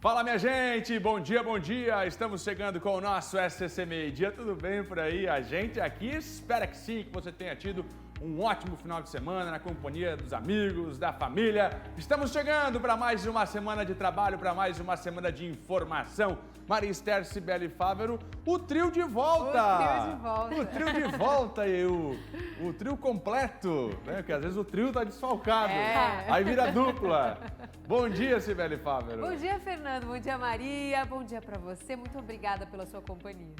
Fala, minha gente! Bom dia, bom dia! Estamos chegando com o nosso SCC Meio Dia. Tudo bem por aí? A gente aqui espera que sim, que você tenha tido um ótimo final de semana na companhia dos amigos, da família. Estamos chegando para mais uma semana de trabalho, para mais uma semana de informação. Maria Esther, Cibele e Fávero, o trio de volta! O trio de volta! O trio de volta e o trio completo, né? Porque às vezes o trio tá desfalcado, aí vira dupla. Bom dia, Cibele e Fávero. Bom dia, Fernando. Bom dia, Maria. Bom dia para você. Muito obrigada pela sua companhia.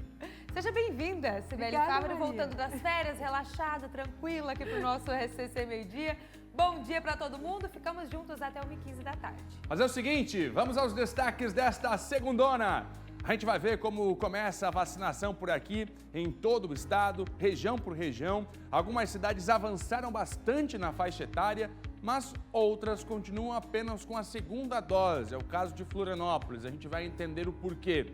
Seja bem-vinda, Cibele Fávero, voltando das férias, relaxada, tranquila aqui pro nosso SCC Meio Dia. Bom dia para todo mundo, ficamos juntos até 1h15 da tarde. Mas é o seguinte, vamos aos destaques desta segundona. A gente vai ver como começa a vacinação por aqui, em todo o estado, região por região. Algumas cidades avançaram bastante na faixa etária, mas outras continuam apenas com a segunda dose. É o caso de Florianópolis, a gente vai entender o porquê.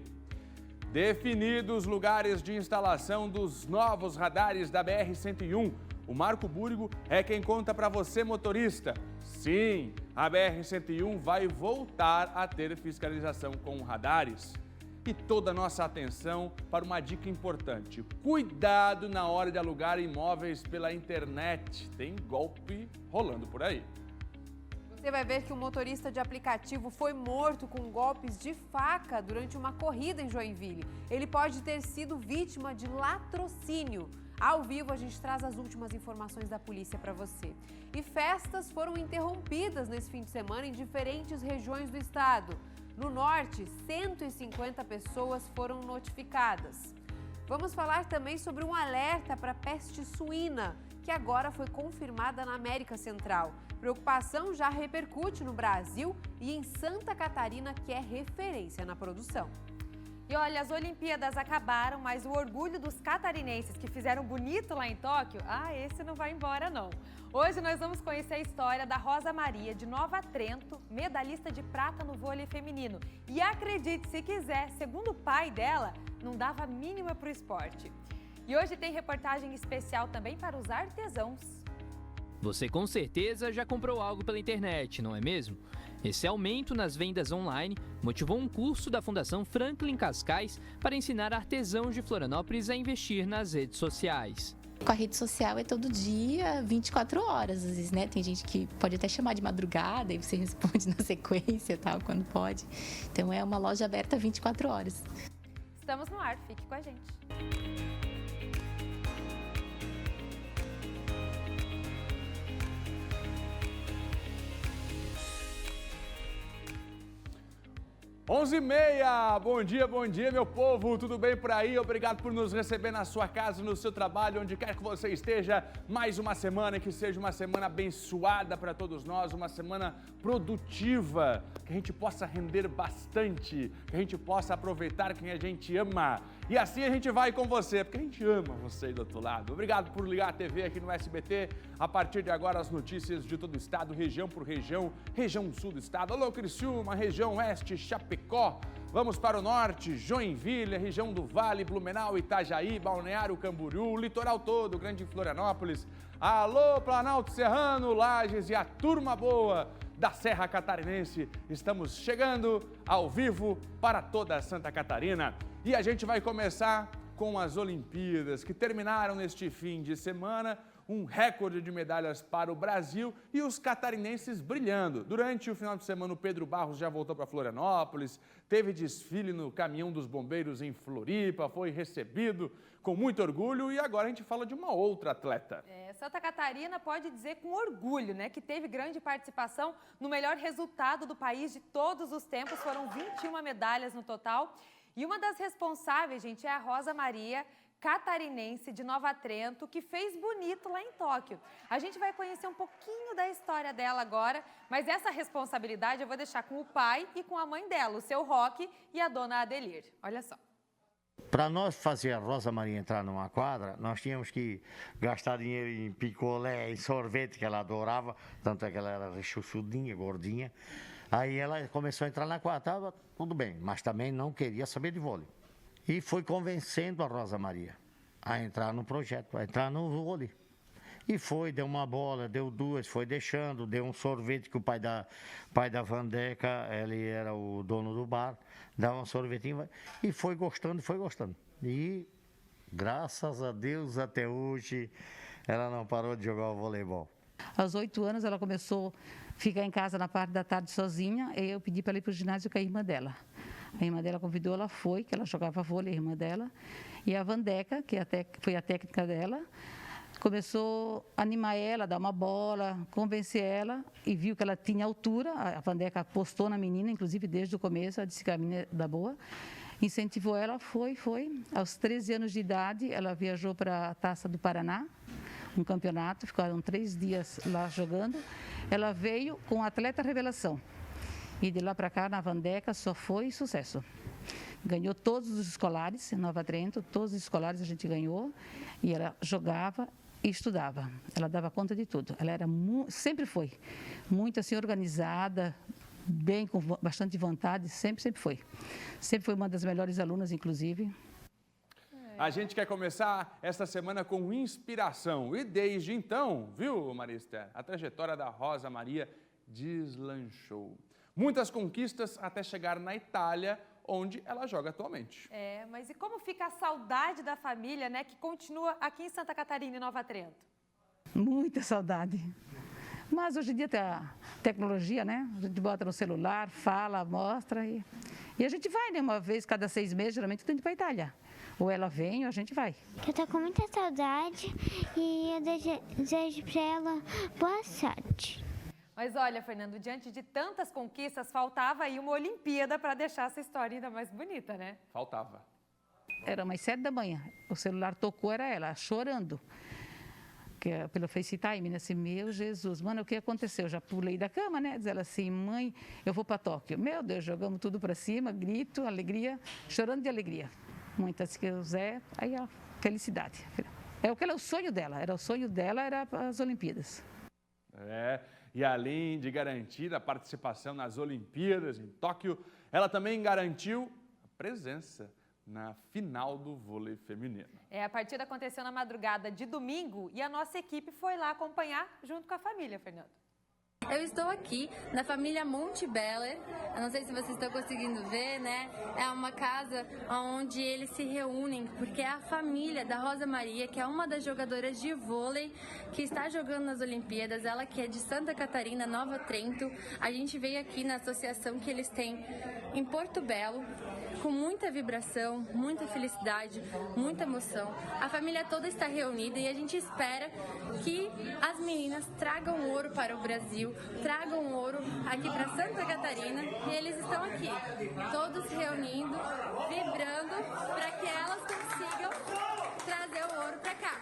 Definidos lugares de instalação dos novos radares da BR-101, o Marco Búrigo é quem conta para você, motorista. Sim, a BR-101 vai voltar a ter fiscalização com radares. E toda a nossa atenção para uma dica importante. Cuidado na hora de alugar imóveis pela internet. Tem golpe rolando por aí. Você vai ver que um motorista de aplicativo foi morto com golpes de faca durante uma corrida em Joinville. Ele pode ter sido vítima de latrocínio. Ao vivo, a gente traz as últimas informações da polícia para você. E festas foram interrompidas nesse fim de semana em diferentes regiões do estado. No norte, 150 pessoas foram notificadas. Vamos falar também sobre um alerta para a peste suína, que agora foi confirmada na América Central. Preocupação já repercute no Brasil e em Santa Catarina, que é referência na produção. E olha, as Olimpíadas acabaram, mas o orgulho dos catarinenses que fizeram bonito lá em Tóquio, esse não vai embora não. Hoje nós vamos conhecer a história da Rosa Maria, de Nova Trento, medalhista de prata no vôlei feminino. E acredite se quiser, segundo o pai dela, não dava a mínima para o esporte. E hoje tem reportagem especial também para os artesãos. Você com certeza já comprou algo pela internet, não é mesmo? Esse aumento nas vendas online motivou um curso da Fundação Franklin Cascais para ensinar artesãos de Florianópolis a investir nas redes sociais. Com a rede social é todo dia, 24 horas, às vezes, né? Tem gente que pode até chamar de madrugada e você responde na sequência, tal, quando pode. Então é uma loja aberta 24 horas. Estamos no ar, fique com a gente. Onze e meia, bom dia meu povo, tudo bem por aí? Obrigado por nos receber na sua casa, no seu trabalho, onde quer que você esteja. Mais uma semana, que seja uma semana abençoada para todos nós, uma semana produtiva, que a gente possa render bastante, que a gente possa aproveitar quem a gente ama. E assim a gente vai com você, porque a gente ama você aí do outro lado. Obrigado por ligar a TV aqui no SBT. A partir de agora, as notícias de todo o estado, região por região, região sul do estado. Alô, Criciúma, região oeste, Chapecó. Vamos para o norte, Joinville, região do Vale, Blumenau, Itajaí, Balneário Camboriú, litoral todo, Grande Florianópolis. Alô, Planalto Serrano, Lages e a turma boa da Serra Catarinense. Estamos chegando ao vivo para toda Santa Catarina. E a gente vai começar com as Olimpíadas, que terminaram neste fim de semana. Um recorde de medalhas para o Brasil e os catarinenses brilhando. Durante o final de semana, o Pedro Barros já voltou para Florianópolis, teve desfile no caminhão dos bombeiros em Floripa, foi recebido com muito orgulho e agora a gente fala de uma outra atleta. Santa Catarina pode dizer com orgulho, né, que teve grande participação no melhor resultado do país de todos os tempos, foram 21 medalhas no total. E uma das responsáveis, gente, é a Rosa Maria, catarinense de Nova Trento, que fez bonito lá em Tóquio. A gente vai conhecer um pouquinho da história dela agora, mas essa responsabilidade eu vou deixar com o pai e com a mãe dela, o seu Roque e a dona Adelir. Olha só. Para nós fazer a Rosa Maria entrar numa quadra, nós tínhamos que gastar dinheiro em picolé, em sorvete, que ela adorava, tanto é que ela era rechuchudinha, gordinha. Aí ela começou a entrar na quadra, estava tudo bem, mas também não queria saber de vôlei. E foi convencendo a Rosa Maria a entrar no projeto, a entrar no vôlei. E foi, deu uma bola, deu duas, foi deixando, deu um sorvete que o pai da Vandeca, ele era o dono do bar, dava um sorvetinho e foi gostando, foi gostando. E graças a Deus até hoje ela não parou de jogar o voleibol. Aos 8 anos ela começou a ficar em casa na parte da tarde sozinha e eu pedi para ela ir para o ginásio com a irmã dela. A irmã dela convidou, ela foi, que ela jogava vôlei, a irmã dela. E a Vandeca, que foi a técnica dela, começou a animar ela, dar uma bola, convencer ela e viu que ela tinha altura. A Vandeca apostou na menina, inclusive desde o começo, ela disse que a menina da boa. Incentivou ela, foi. Aos 13 anos de idade, ela viajou para a Taça do Paraná, um campeonato, ficaram 3 dias lá jogando. Ela veio com atleta revelação. E de lá para cá, na Vandeca, só foi sucesso. Ganhou todos os escolares em Nova Trento, todos os escolares a gente ganhou. E ela jogava e estudava. Ela dava conta de tudo. Ela era sempre foi muito assim organizada, bem, com bastante vontade, sempre foi. Sempre foi uma das melhores alunas, inclusive. A gente quer começar esta semana com inspiração. E desde então, viu, Marista, a trajetória da Rosa Maria deslanchou. Muitas conquistas até chegar na Itália, onde ela joga atualmente. Mas e como fica a saudade da família, né, que continua aqui em Santa Catarina e Nova Trento? Muita saudade. Mas hoje em dia tem a tecnologia, né? A gente bota no celular, fala, mostra e a gente vai, né? Uma vez cada 6 meses, geralmente tem que ir para a Itália. Ou ela vem ou a gente vai. Eu tô com muita saudade e eu desejo para ela boa sorte. Mas olha, Fernando, diante de tantas conquistas, faltava aí uma Olimpíada para deixar essa história ainda mais bonita, né? Faltava. Era umas 7 da manhã, o celular tocou, era ela, chorando. Pelo FaceTime, né? Assim, meu Jesus, mano, o que aconteceu? Já pulei da cama, né? Diz ela assim, mãe, eu vou para Tóquio. Meu Deus, jogamos tudo para cima, grito, alegria, chorando de alegria. Muitas que o Zé, aí a felicidade. O sonho dela, era as Olimpíadas. E além de garantir a participação nas Olimpíadas em Tóquio, ela também garantiu a presença na final do vôlei feminino. A partida aconteceu na madrugada de domingo e a nossa equipe foi lá acompanhar junto com a família, Fernando. Eu estou aqui na família Montebeller, eu não sei se vocês estão conseguindo ver, né? É uma casa onde eles se reúnem, porque é a família da Rosa Maria, que é uma das jogadoras de vôlei que está jogando nas Olimpíadas, ela que é de Santa Catarina, Nova Trento. A gente veio aqui na associação que eles têm em Porto Belo, com muita vibração, muita felicidade, muita emoção. A família toda está reunida e a gente espera que as meninas tragam ouro para o Brasil, tragam ouro aqui para Santa Catarina e eles estão aqui, todos reunindo, vibrando para que elas consigam trazer o ouro para cá.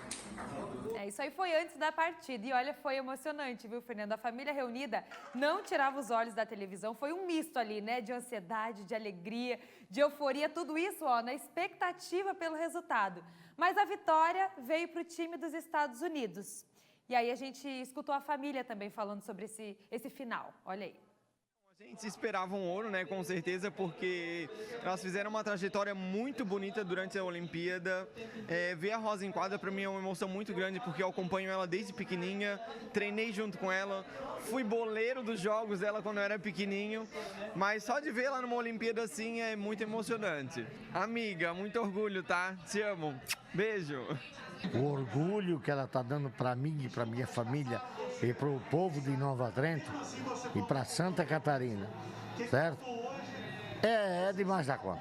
Isso aí foi antes da partida e olha, foi emocionante, viu, Fernando? A família reunida não tirava os olhos da televisão, foi um misto ali, né, de ansiedade, de alegria, de euforia, tudo isso, na expectativa pelo resultado. Mas a vitória veio para o time dos Estados Unidos. E aí a gente escutou a família também falando sobre esse final, olha aí. A gente esperava um ouro, né, com certeza, porque elas fizeram uma trajetória muito bonita durante a Olimpíada. Ver a Rosa em quadra para mim é uma emoção muito grande, porque eu acompanho ela desde pequenininha, treinei junto com ela, fui boleiro dos jogos dela quando eu era pequenininho, mas só de ver ela numa Olimpíada assim é muito emocionante. Amiga, muito orgulho, tá? Te amo. Beijo. O orgulho que ela está dando para mim e para minha família e para o povo de Nova Trento e para Santa Catarina, certo? É demais da conta.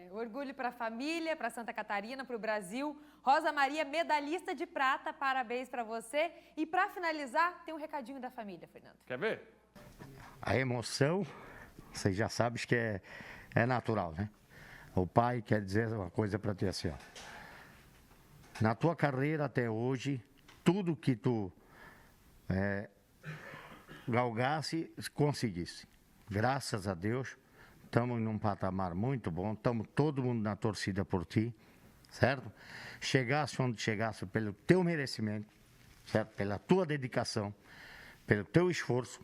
Orgulho para a família, para Santa Catarina, para o Brasil. Rosa Maria, medalhista de prata, parabéns para você. E para finalizar, tem um recadinho da família, Fernando. Quer ver? A emoção, você já sabe que é natural, né? O pai quer dizer uma coisa para ti assim, ó. Na tua carreira até hoje, tudo que tu galgasse, conseguisse. Graças a Deus, estamos num patamar muito bom, estamos todo mundo na torcida por ti, certo? Chegasse onde chegasse pelo teu merecimento, certo? Pela tua dedicação, pelo teu esforço.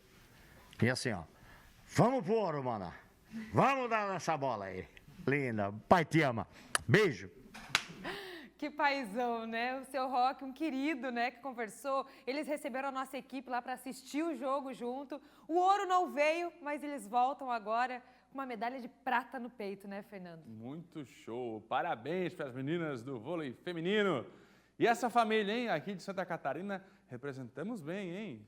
E assim, ó, vamos pro ouro, mana. Vamos dar essa bola aí. Linda, pai te ama. Beijo. Que paizão, né? O seu Roque, um querido, né, que conversou. Eles receberam a nossa equipe lá para assistir o jogo junto. O ouro não veio, mas eles voltam agora com uma medalha de prata no peito, né, Fernando? Muito show. Parabéns para as meninas do vôlei feminino. E essa família, hein, aqui de Santa Catarina, representamos bem, hein?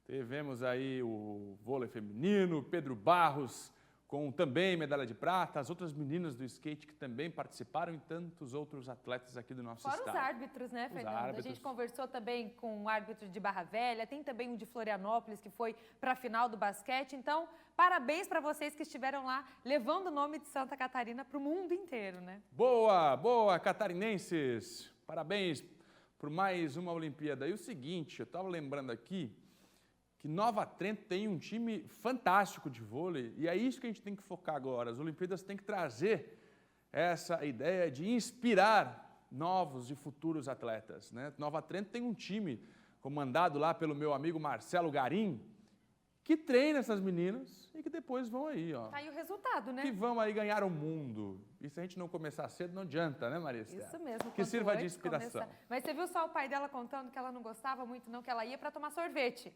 Tivemos aí o vôlei feminino, Pedro Barros, com também medalha de prata, as outras meninas do skate que também participaram e tantos outros atletas aqui do nosso estado. Fora os árbitros, né, Fernando? Árbitros. A gente conversou também com o árbitro de Barra Velha, tem também um de Florianópolis que foi para a final do basquete. Então, parabéns para vocês que estiveram lá levando o nome de Santa Catarina para o mundo inteiro, né? Boa, boa, catarinenses. Parabéns por mais uma Olimpíada. E o seguinte, eu estava lembrando aqui que Nova Trento tem um time fantástico de vôlei e é isso que a gente tem que focar agora. As Olimpíadas têm que trazer essa ideia de inspirar novos e futuros atletas, né? Nova Trento tem um time comandado lá pelo meu amigo Marcelo Garim, que treina essas meninas e que depois vão aí, ó. Tá aí o resultado, né? Que vão aí ganhar o mundo. E se a gente não começar cedo, não adianta, né, Maria Esther? Isso mesmo. Que sirva de antes inspiração. começar. Mas você viu só o pai dela contando que ela não gostava muito, não, que ela ia para tomar sorvete.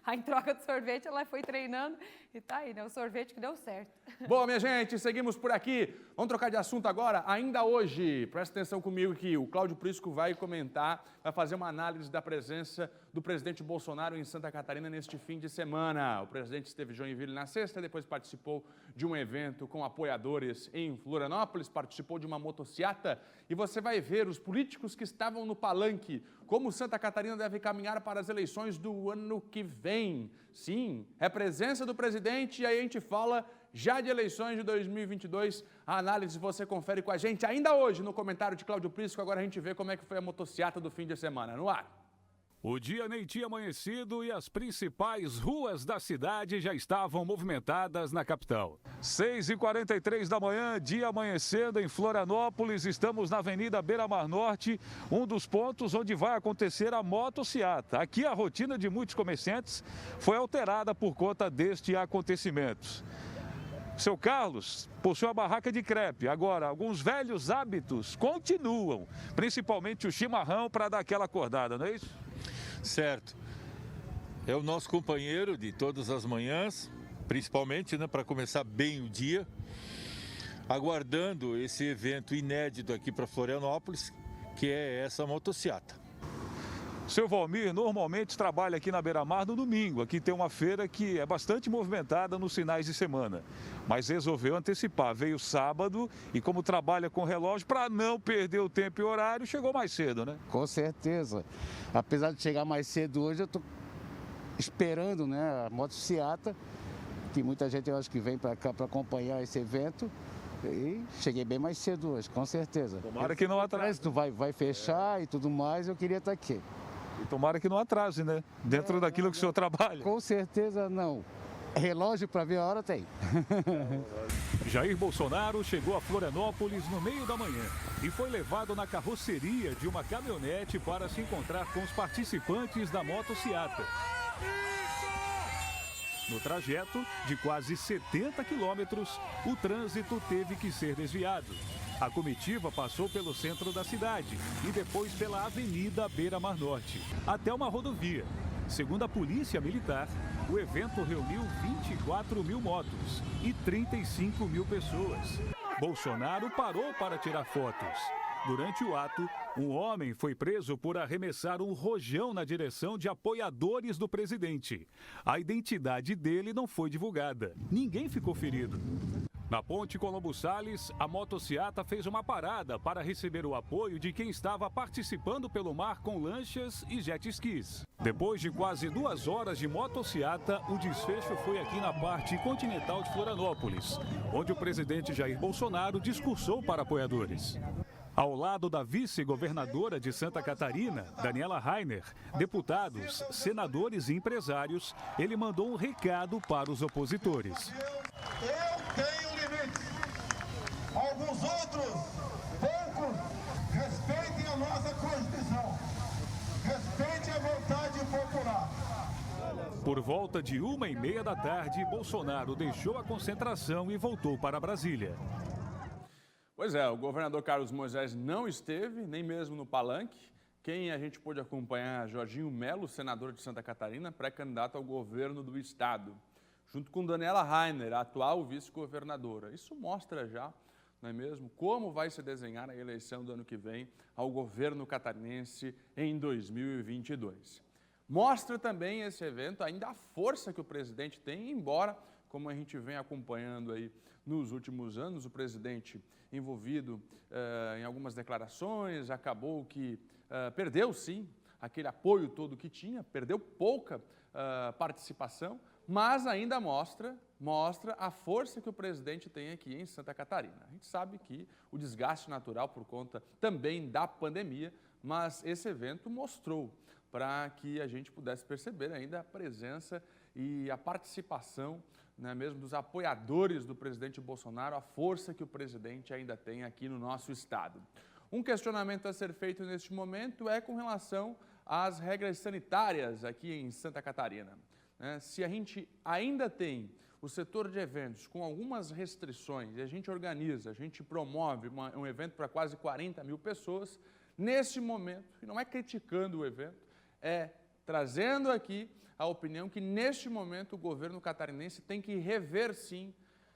Aí, em troca do sorvete, ela foi treinando e tá aí, né? O sorvete que deu certo. Bom, minha gente, seguimos por aqui. Vamos trocar de assunto agora. Ainda hoje, presta atenção comigo que o Cláudio Prisco vai comentar, vai fazer uma análise da presença do presidente Bolsonaro em Santa Catarina neste fim de semana. O presidente esteve em Joinville na sexta, depois participou de um evento com apoiadores em Florianópolis, participou de uma motociata e você vai ver os políticos que estavam no palanque, como Santa Catarina deve caminhar para as eleições do ano que vem. Sim, é presença do presidente e aí a gente fala já de eleições de 2022. A análise você confere com a gente ainda hoje no comentário de Cláudio Prisco. Agora a gente vê como é que foi a motociata do fim de semana. No ar. O dia nem tinha amanhecido e as principais ruas da cidade já estavam movimentadas na capital. 6h43 da manhã, dia amanhecendo em Florianópolis. Estamos na Avenida Beira-Mar Norte, um dos pontos onde vai acontecer a motociata. Aqui a rotina de muitos comerciantes foi alterada por conta deste acontecimento. Seu Carlos possui uma barraca de crepe. Agora, alguns velhos hábitos continuam, principalmente o chimarrão para dar aquela acordada, não é isso? Certo. É o nosso companheiro de todas as manhãs, principalmente, né, para começar bem o dia, aguardando esse evento inédito aqui para Florianópolis, que é essa motociata. Seu Valmir normalmente trabalha aqui na Beira-Mar no domingo. Aqui tem uma feira que é bastante movimentada nos finais de semana. Mas resolveu antecipar. Veio sábado e como trabalha com relógio, para não perder o tempo e o horário, chegou mais cedo, né? Com certeza. Apesar de chegar mais cedo hoje, eu estou esperando, né, a motociata, que muita gente eu acho que vem para cá para acompanhar esse evento. E cheguei bem mais cedo hoje, com certeza. Tomara que não atrase. Vai fechar e tudo mais, eu queria estar aqui. E tomara que não atrase, né? Dentro daquilo que o senhor trabalha. Com certeza não. Relógio para ver a hora tem. Jair Bolsonaro chegou a Florianópolis no meio da manhã e foi levado na carroceria de uma caminhonete para se encontrar com os participantes da motociata. No trajeto de quase 70 quilômetros, o trânsito teve que ser desviado. A comitiva passou pelo centro da cidade e depois pela Avenida Beira-Mar Norte, até uma rodovia. Segundo a Polícia Militar, o evento reuniu 24 mil motos e 35 mil pessoas. Bolsonaro parou para tirar fotos. Durante o ato, um homem foi preso por arremessar um rojão na direção de apoiadores do presidente. A identidade dele não foi divulgada. Ninguém ficou ferido. Na ponte Colombo Salles, a motociata fez uma parada para receber o apoio de quem estava participando pelo mar com lanchas e jet skis. Depois de quase 2 horas de motociata, o desfecho foi aqui na parte continental de Florianópolis, onde o presidente Jair Bolsonaro discursou para apoiadores. Ao lado da vice-governadora de Santa Catarina, Daniela Rainer, deputados, senadores e empresários, ele mandou um recado para os opositores. Eu tenho limites. Alguns outros, poucos, respeitem a nossa Constituição. Respeitem a vontade popular. Por volta de 1h30 da tarde, Bolsonaro deixou a concentração e voltou para Brasília. Pois é, o governador Carlos Moisés não esteve, nem mesmo no palanque. Quem a gente pôde acompanhar, Jorginho Melo, senador de Santa Catarina, pré-candidato ao governo do estado, junto com Daniela Rainer, a atual vice-governadora. Isso mostra já, não é mesmo, como vai se desenhar a eleição do ano que vem ao governo catarinense em 2022. Mostra também esse evento ainda a força que o presidente tem, embora, como a gente vem acompanhando aí nos últimos anos, o presidente envolvido em algumas declarações, acabou que perdeu sim aquele apoio todo que tinha, perdeu pouca participação, mas ainda mostra a força que o presidente tem aqui em Santa Catarina. A gente sabe que o desgaste natural por conta também da pandemia, mas esse evento mostrou para que a gente pudesse perceber ainda a presença e a participação, né, mesmo dos apoiadores do presidente Bolsonaro, a força que o presidente ainda tem aqui no nosso estado. Um questionamento a ser feito neste momento é com relação às regras sanitárias aqui em Santa Catarina. Se a gente ainda tem o setor de eventos com algumas restrições e a gente organiza, a gente promove um evento para quase 40 mil pessoas, nesse momento, e não é criticando o evento, é trazendo aqui a opinião que neste momento o governo catarinense tem que rever sim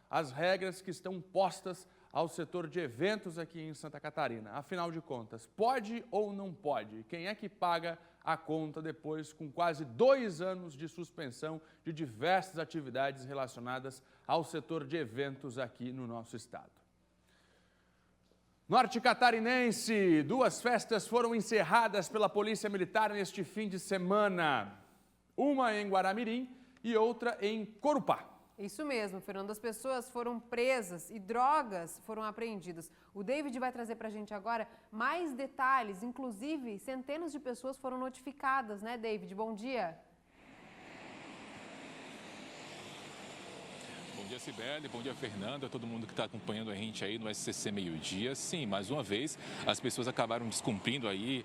as regras que estão postas ao setor de eventos aqui em Santa Catarina. Afinal de contas, pode ou não pode? Quem é que paga a conta depois, com quase 2 anos de suspensão de diversas atividades relacionadas ao setor de eventos aqui no nosso estado? Norte catarinense, 2 festas foram encerradas pela Polícia Militar neste fim de semana. Uma em Guaramirim e outra em Corupá. Isso mesmo, Fernando. As pessoas foram presas e drogas foram apreendidas. O David vai trazer para a gente agora mais detalhes. Inclusive, centenas de pessoas foram notificadas, né, David? Bom dia. Bom dia, Cibele. Bom dia, Fernanda. Todo mundo que está acompanhando a gente aí no SCC Meio-Dia. Sim, mais uma vez, as pessoas acabaram descumprindo aí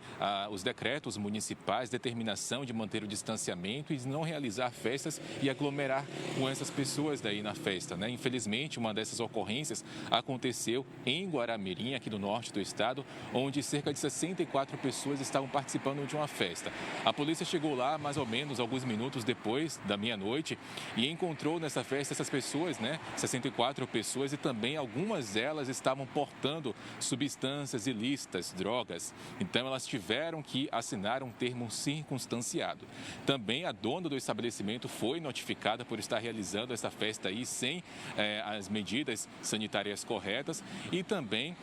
os decretos municipais, determinação de manter o distanciamento e não realizar festas e aglomerar com essas pessoas daí na festa, né? Infelizmente, uma dessas ocorrências aconteceu em Guaramirim, aqui no norte do estado, onde cerca de 64 pessoas estavam participando de uma festa. A polícia chegou lá mais ou menos alguns minutos depois da meia-noite e encontrou nessa festa essas pessoas, né, 64 pessoas, e também algumas delas estavam portando substâncias ilícitas, drogas. Então elas tiveram que assinar um termo circunstanciado. Também a dona do estabelecimento foi notificada por estar realizando essa festa aí sem as medidas sanitárias corretas e também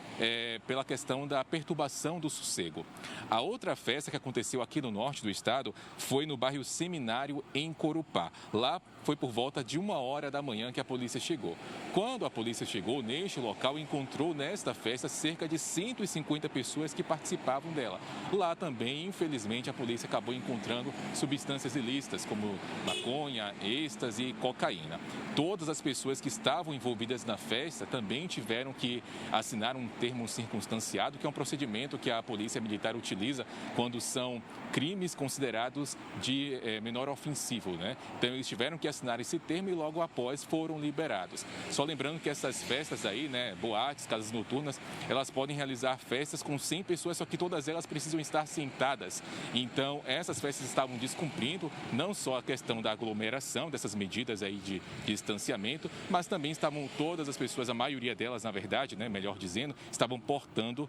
pela questão da perturbação do sossego. A outra festa que aconteceu aqui no norte do estado foi no bairro Seminário, em Corupá. Lá foi por volta de 1h da manhã que a polícia chegou. Quando a polícia chegou neste local, encontrou nesta festa cerca de 150 pessoas que participavam dela. Lá também, infelizmente, a polícia acabou encontrando substâncias ilícitas, como maconha, êxtase e cocaína. Todas as pessoas que estavam envolvidas na festa também tiveram que assinar um termo circunstanciado, que é um procedimento que a Polícia Militar utiliza quando são crimes considerados de menor ofensivo, né? Então, eles tiveram que assinar esse termo e logo após foram liberados. Só lembrando que essas festas aí, né, boates, casas noturnas, elas podem realizar festas com 100 pessoas, só que todas elas precisam estar sentadas. Então, essas festas estavam descumprindo não só a questão da aglomeração, dessas medidas aí de distanciamento, mas também estavam todas as pessoas, a maioria delas, na verdade, né, melhor dizendo, estavam portando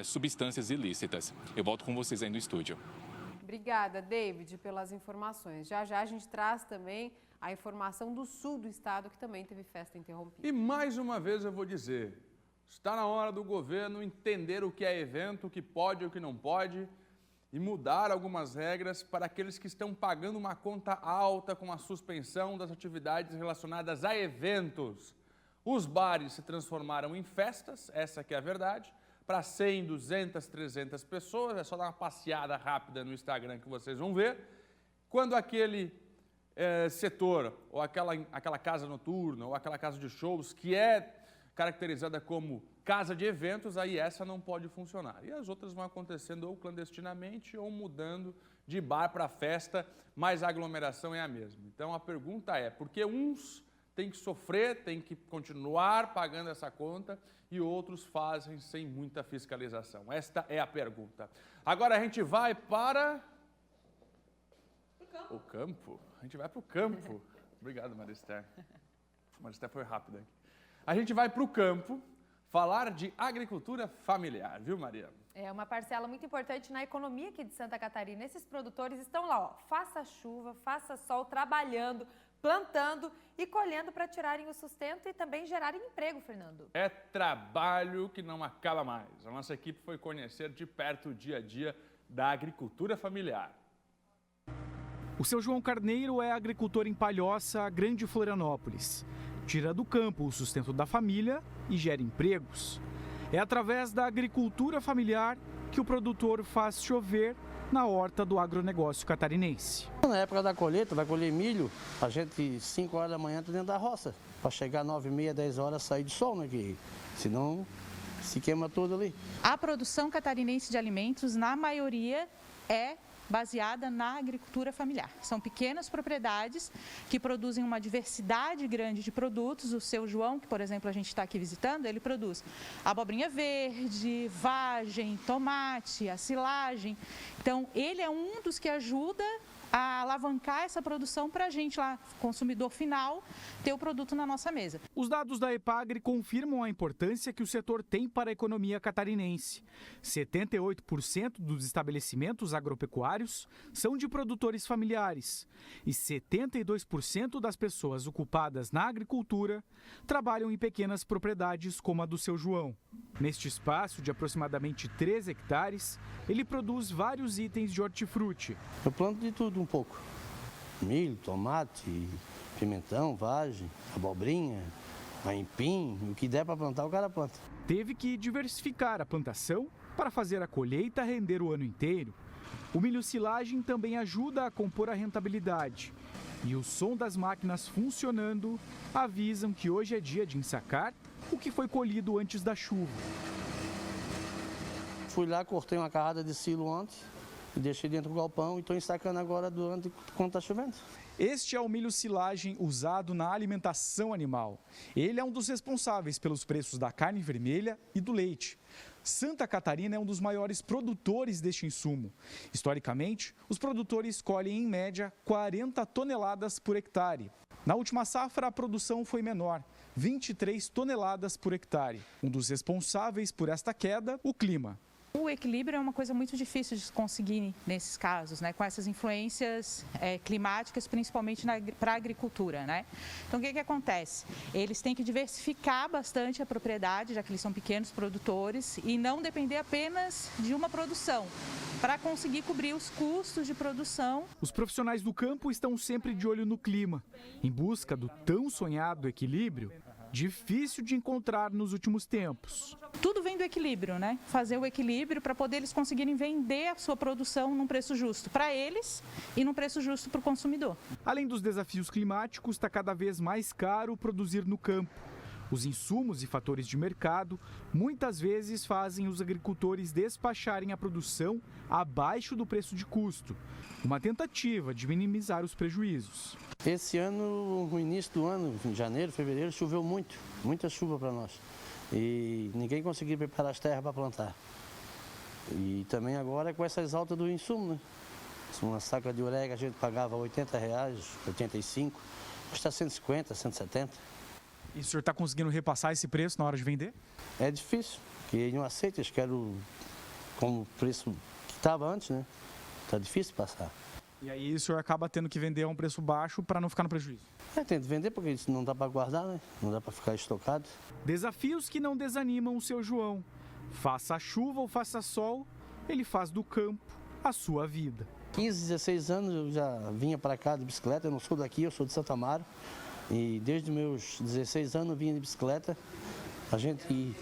substâncias ilícitas. Eu volto com vocês aí no estúdio. Obrigada, David, pelas informações. Já já a gente traz também a informação do sul do estado, que também teve festa interrompida. E mais uma vez eu vou dizer, está na hora do governo entender o que é evento, o que pode e o que não pode, e mudar algumas regras para aqueles que estão pagando uma conta alta com a suspensão das atividades relacionadas a eventos. Os bares se transformaram em festas, essa que é a verdade, para 100, 200, 300 pessoas, é só dar uma passeada rápida no Instagram que vocês vão ver. Quando aquele setor, ou aquela casa noturna, ou aquela casa de shows, que é caracterizada como casa de eventos, aí essa não pode funcionar. E as outras vão acontecendo ou clandestinamente ou mudando de bar para festa, mas a aglomeração é a mesma. Então a pergunta é, por que uns têm que sofrer, têm que continuar pagando essa conta e outros fazem sem muita fiscalização? Esta é a pergunta. Agora a gente vai para o campo. A gente vai para o campo. Obrigado, Marister. Marister foi rápida. A gente vai para o campo falar de agricultura familiar, viu, Maria? É uma parcela muito importante na economia aqui de Santa Catarina. Esses produtores estão lá, ó, faça chuva, faça sol, trabalhando, plantando e colhendo para tirarem o sustento e também gerarem emprego, Fernando. É trabalho que não acaba mais. A nossa equipe foi conhecer de perto o dia a dia da agricultura familiar. O seu João Carneiro é agricultor em Palhoça, Grande Florianópolis. Tira do campo o sustento da família e gera empregos. É através da agricultura familiar que o produtor faz chover na horta do agronegócio catarinense. Na época da colheita, vai colher milho, a gente 5 horas da manhã está dentro da roça. Para chegar 9h30, 10 horas sair do sol, né? Que senão se queima tudo ali. A produção catarinense de alimentos, na maioria, é baseada na agricultura familiar. São pequenas propriedades que produzem uma diversidade grande de produtos. O seu João, que por exemplo a gente está aqui visitando, ele produz abobrinha verde, vagem, tomate, a silagem. Então ele é um dos que ajuda a alavancar essa produção para a gente lá, consumidor final, ter o produto na nossa mesa. Os dados da Epagre confirmam a importância que o setor tem para a economia catarinense. 78% dos estabelecimentos agropecuários são de produtores familiares e 72% das pessoas ocupadas na agricultura trabalham em pequenas propriedades como a do seu João. Neste espaço de aproximadamente 3 hectares, ele produz vários itens de hortifruti. Eu planto de tudo um pouco. Milho, tomate, pimentão, vagem, abobrinha, aipim, o que der para plantar o cara planta. Teve que diversificar a plantação para fazer a colheita render o ano inteiro. O milho silagem também ajuda a compor a rentabilidade. E o som das máquinas funcionando avisam que hoje é dia de ensacar o que foi colhido antes da chuva. Fui lá, cortei uma carrada de silo ontem e deixei dentro do galpão e estou ensacando agora durante quando está chovendo. Este é o milho silagem usado na alimentação animal. Ele é um dos responsáveis pelos preços da carne vermelha e do leite. Santa Catarina é um dos maiores produtores deste insumo. Historicamente, os produtores colhem em média 40 toneladas por hectare. Na última safra, a produção foi menor, 23 toneladas por hectare. Um dos responsáveis por esta queda, o clima. O equilíbrio é uma coisa muito difícil de se conseguir nesses casos, né? Com essas influências climáticas, principalmente para a agricultura, né? Então, o que acontece? Eles têm que diversificar bastante a propriedade, já que eles são pequenos produtores, e não depender apenas de uma produção, para conseguir cobrir os custos de produção. Os profissionais do campo estão sempre de olho no clima, em busca do tão sonhado equilíbrio, difícil de encontrar nos últimos tempos. Tudo vem do equilíbrio, né? Fazer o equilíbrio para poder eles conseguirem vender a sua produção num preço justo para eles e num preço justo para o consumidor. Além dos desafios climáticos, está cada vez mais caro produzir no campo. Os insumos e fatores de mercado muitas vezes fazem os agricultores despacharem a produção abaixo do preço de custo, uma tentativa de minimizar os prejuízos. Esse ano, no início do ano, em janeiro, fevereiro, choveu muito, muita chuva para nós. E ninguém conseguiu preparar as terras para plantar. E também agora com essas altas do insumo, né? Uma saca de ureia a gente pagava R$80, R$85, custa 150, 170. E o senhor está conseguindo repassar esse preço na hora de vender? É difícil, porque não aceita, eles querem como o preço que estava antes, né? Está difícil passar. E aí o senhor acaba tendo que vender a um preço baixo para não ficar no prejuízo? Tem que vender porque isso não dá para guardar, né? Não dá para ficar estocado. Desafios que não desanimam o seu João. Faça chuva ou faça sol, ele faz do campo a sua vida. 15, 16 anos eu já vinha para cá de bicicleta, eu não sou daqui, eu sou de Santa Amaro. E desde meus 16 anos eu vinha de bicicleta. A gente...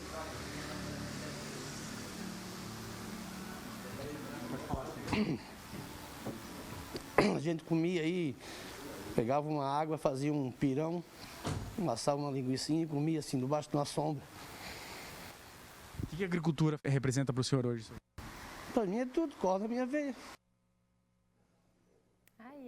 A gente comia aí, pegava uma água, fazia um pirão, amassava uma linguicinha e comia assim, debaixo de uma sombra. O que a agricultura representa para o senhor hoje? Para mim é tudo, corre na minha veia.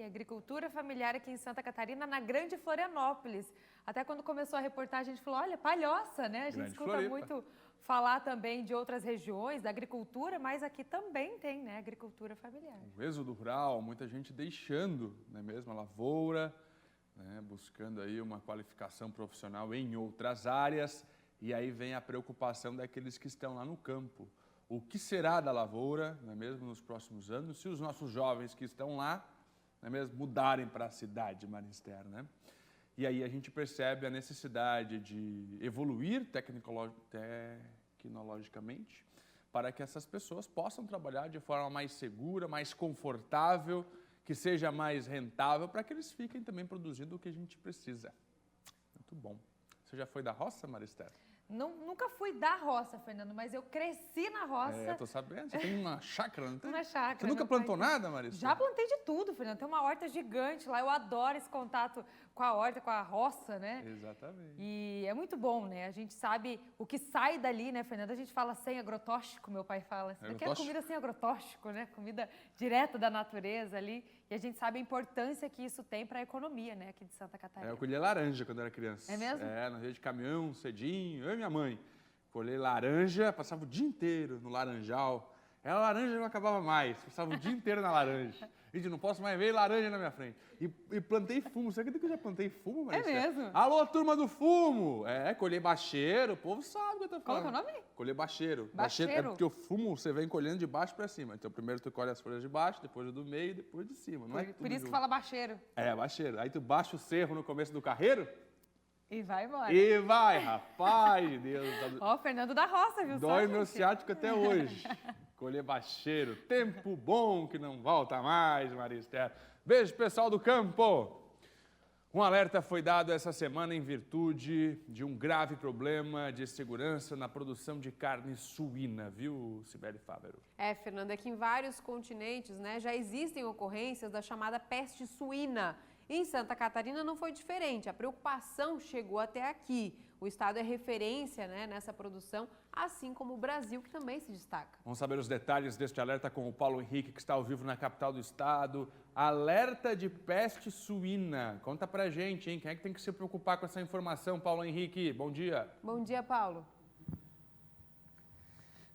Agricultura familiar aqui em Santa Catarina, na Grande Florianópolis. Até quando começou a reportagem, a gente falou, olha, Palhoça, né? A gente Grande escuta Floripa. muito falar também de outras regiões, da agricultura, mas aqui também tem, né? Agricultura familiar. O êxodo rural, muita gente deixando, não é mesmo, a lavoura, né, buscando aí uma qualificação profissional em outras áreas, e aí vem a preocupação daqueles que estão lá no campo. O que será da lavoura, não é mesmo, nos próximos anos, se os nossos jovens que estão lá, não é mesmo, mudarem para a cidade de Marister, né? E aí a gente percebe a necessidade de evoluir tecnologicamente para que essas pessoas possam trabalhar de forma mais segura, mais confortável, que seja mais rentável, para que eles fiquem também produzindo o que a gente precisa. Muito bom. Você já foi da roça, Marister? Nunca fui da roça, Fernando, mas eu cresci na roça. É, tô sabendo. Você tem uma chácara, não tem? Uma chácara. Você nunca plantou nada, Marister? Já plantei de tudo, Fernando. Tem uma horta gigante lá. Eu adoro esse contato com a horta, com a roça, né? Exatamente. E é muito bom, né? A gente sabe o que sai dali, né, Fernando? A gente fala sem agrotóxico, meu pai fala. Isso aqui é comida sem agrotóxico, né? Comida direta da natureza ali. E a gente sabe a importância que isso tem para a economia, né, aqui de Santa Catarina. Eu colhia laranja quando era criança. É mesmo? É, na rede de caminhão, cedinho, eu e minha mãe. Colhei laranja, passava o dia inteiro no laranjal. Era laranja e não acabava mais, passava o dia inteiro na laranja. Gente, não posso mais ver laranja na minha frente. E plantei fumo. Você acredita que eu já plantei fumo, Marisa? É mesmo? Alô, turma do fumo! É, colhei bacheiro, o povo sabe o que eu tô falando. Qual que é o nome? Colher bacheiro. Bacheiro? É porque o fumo você vem colhendo de baixo para cima. Então primeiro tu colhe as folhas de baixo, depois do meio, depois de cima. Não é tudo Por isso que junto. fala bacheiro. É, bacheiro. Aí tu baixa o cerro no começo do carreiro E vai embora. e vai, rapaz de Deus. Ó, o Fernando da Roça, viu? Dói só, meu gente? ciático até hoje. Colher bacheiro. Tempo bom que não volta mais, Marister. Beijo, pessoal do campo. Um alerta foi dado essa semana em virtude de um grave problema de segurança na produção de carne suína, viu, Sibeli Fávero? É, Fernando, é que em vários continentes, né, já existem ocorrências da chamada peste suína. Em Santa Catarina não foi diferente, a preocupação chegou até aqui. O estado é referência, né, nessa produção, assim como o Brasil, que também se destaca. Vamos saber os detalhes deste alerta com o Paulo Henrique, que está ao vivo na capital do estado. Alerta de peste suína. Conta pra gente, hein? Quem é que tem que se preocupar com essa informação, Paulo Henrique? Bom dia. Bom dia, Paulo.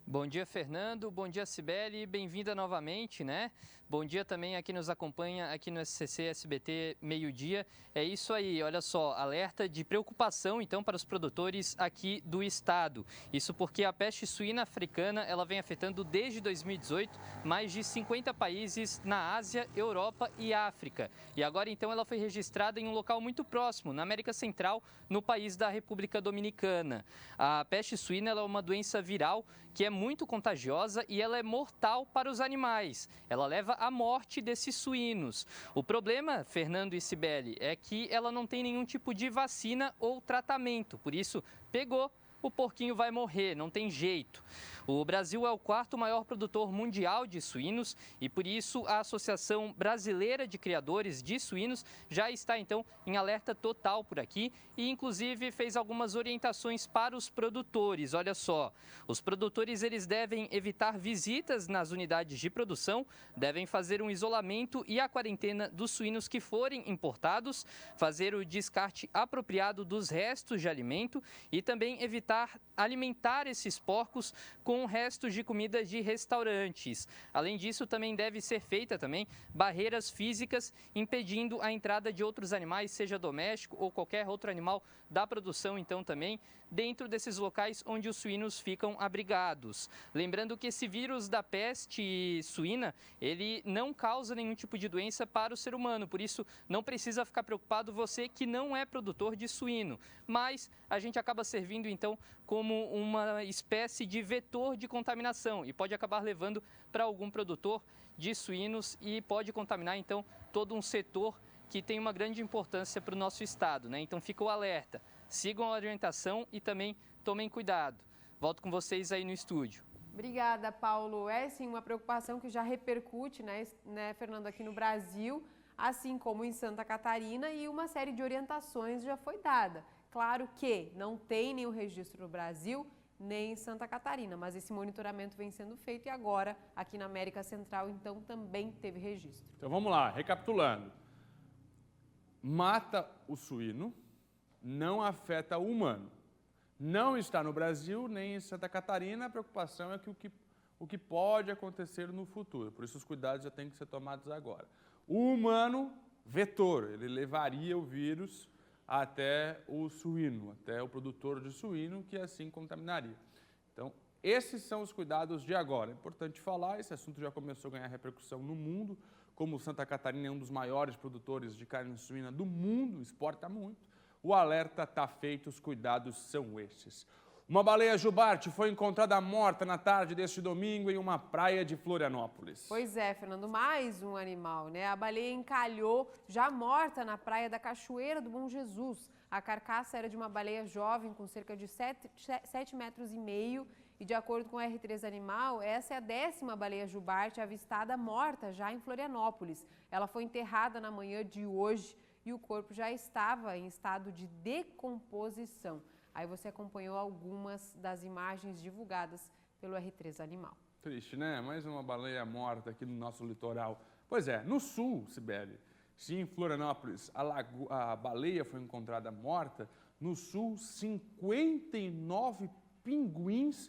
Bom dia, Fernando. Bom dia, Sibeli. Bem-vinda novamente, né? Bom dia também a quem nos acompanha aqui no SCC SBT Meio-Dia. É isso aí, olha só, alerta de preocupação, então, para os produtores aqui do estado. Isso porque a peste suína africana, ela vem afetando desde 2018 mais de 50 países na Ásia, Europa e África. E agora, então, ela foi registrada em um local muito próximo, na América Central, no país da República Dominicana. A peste suína, ela é uma doença viral que é muito contagiosa e ela é mortal para os animais. Ela leva à morte desses suínos. O problema, Fernando e Sibeli, é que ela não tem nenhum tipo de vacina ou tratamento. Por isso, pegou, o porquinho vai morrer, não tem jeito. O Brasil é o quarto maior produtor mundial de suínos e, por isso, a Associação Brasileira de Criadores de Suínos já está, então, em alerta total por aqui e, inclusive, fez algumas orientações para os produtores. Olha só, os produtores eles devem evitar visitas nas unidades de produção, devem fazer um isolamento e a quarentena dos suínos que forem importados, fazer o descarte apropriado dos restos de alimento e também evitar alimentar esses porcos com restos de comida de restaurantes. Além disso, também deve ser feita também barreiras físicas impedindo a entrada de outros animais, seja doméstico ou qualquer outro animal da produção, então também dentro desses locais onde os suínos ficam abrigados. Lembrando que esse vírus da peste suína, ele não causa nenhum tipo de doença para o ser humano, por isso não precisa ficar preocupado você que não é produtor de suíno, mas a gente acaba servindo então como uma espécie de vetor de contaminação e pode acabar levando para algum produtor de suínos e pode contaminar então todo um setor que tem uma grande importância para o nosso estado, né? Então fica o alerta, sigam a orientação e também tomem cuidado. Volto com vocês aí no estúdio. Obrigada, Paulo. É sim uma preocupação que já repercute, né, Fernando, aqui no Brasil, assim como em Santa Catarina, e uma série de orientações já foi dada. Claro que não tem nenhum registro no Brasil, nem em Santa Catarina, mas esse monitoramento vem sendo feito e agora, aqui na América Central, então, também teve registro. Então vamos lá, recapitulando. Mata o suíno, não afeta o humano. Não está no Brasil, nem em Santa Catarina, a preocupação é que o que pode acontecer no futuro. Por isso os cuidados já têm que ser tomados agora. O humano, vetor, ele levaria o vírus até o suíno, até o produtor de suíno, que assim contaminaria. Então, esses são os cuidados de agora. É importante falar, esse assunto já começou a ganhar repercussão no mundo, como Santa Catarina é um dos maiores produtores de carne suína do mundo, exporta muito, o alerta está feito, os cuidados são estes. Uma baleia jubarte foi encontrada morta na tarde deste domingo em uma praia de Florianópolis. Pois é, Fernando, mais um animal, né? A baleia encalhou, já morta na praia da Cachoeira do Bom Jesus. A carcaça era de uma baleia jovem com cerca de 7,5 metros e, de acordo com o R3 Animal, essa é a 10ª baleia jubarte avistada morta já em Florianópolis. Ela foi enterrada na manhã de hoje e o corpo já estava em estado de decomposição. Aí você acompanhou algumas das imagens divulgadas pelo R3 Animal. Triste, né? Mais uma baleia morta aqui no nosso litoral. Pois é, no sul, Sibeli, se em Florianópolis a baleia foi encontrada morta, no sul 59 pinguins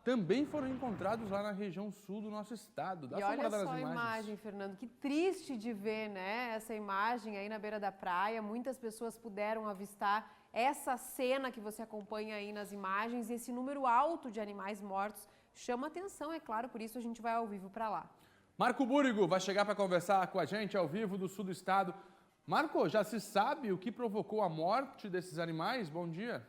também foram encontrados lá na região sul do nosso estado. E olha só a imagem, Fernando, que triste de ver, né? Essa imagem aí na beira da praia, muitas pessoas puderam avistar essa cena que você acompanha aí nas imagens, esse número alto de animais mortos chama atenção, é claro, por isso a gente vai ao vivo para lá. Marco Búrigo vai chegar para conversar com a gente ao vivo do sul do estado. Marco, já se sabe o que provocou a morte desses animais? Bom dia.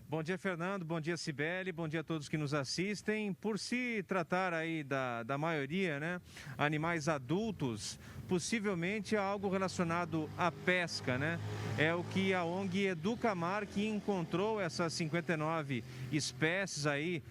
Bom dia, Fernando. Bom dia, Cibele. Bom dia a todos que nos assistem. Por se tratar aí da maioria, né, animais adultos, possivelmente é algo relacionado à pesca, né? É o que a ONG Educamar, que encontrou essas 59 espécies aí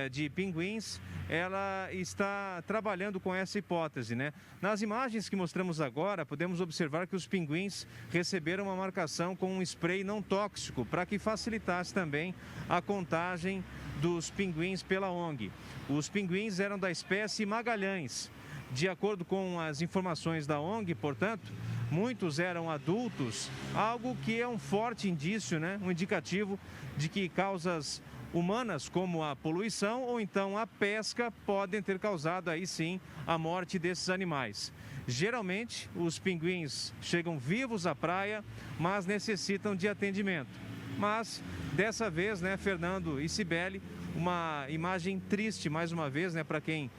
de pinguins, ela está trabalhando com essa hipótese, né? Nas imagens que mostramos agora, podemos observar que os pinguins receberam uma marcação com um spray não tóxico para que facilitasse também a contagem dos pinguins pela ONG. Os pinguins eram da espécie Magalhães. De acordo com as informações da ONG, portanto, muitos eram adultos, algo que é um forte indício, né? Um indicativo de que causas humanas, como a poluição ou então a pesca, podem ter causado aí sim a morte desses animais. Geralmente, os pinguins chegam vivos à praia, mas necessitam de atendimento. Mas, dessa vez, né, Fernando e Cibele, uma imagem triste, mais uma vez, né, para quem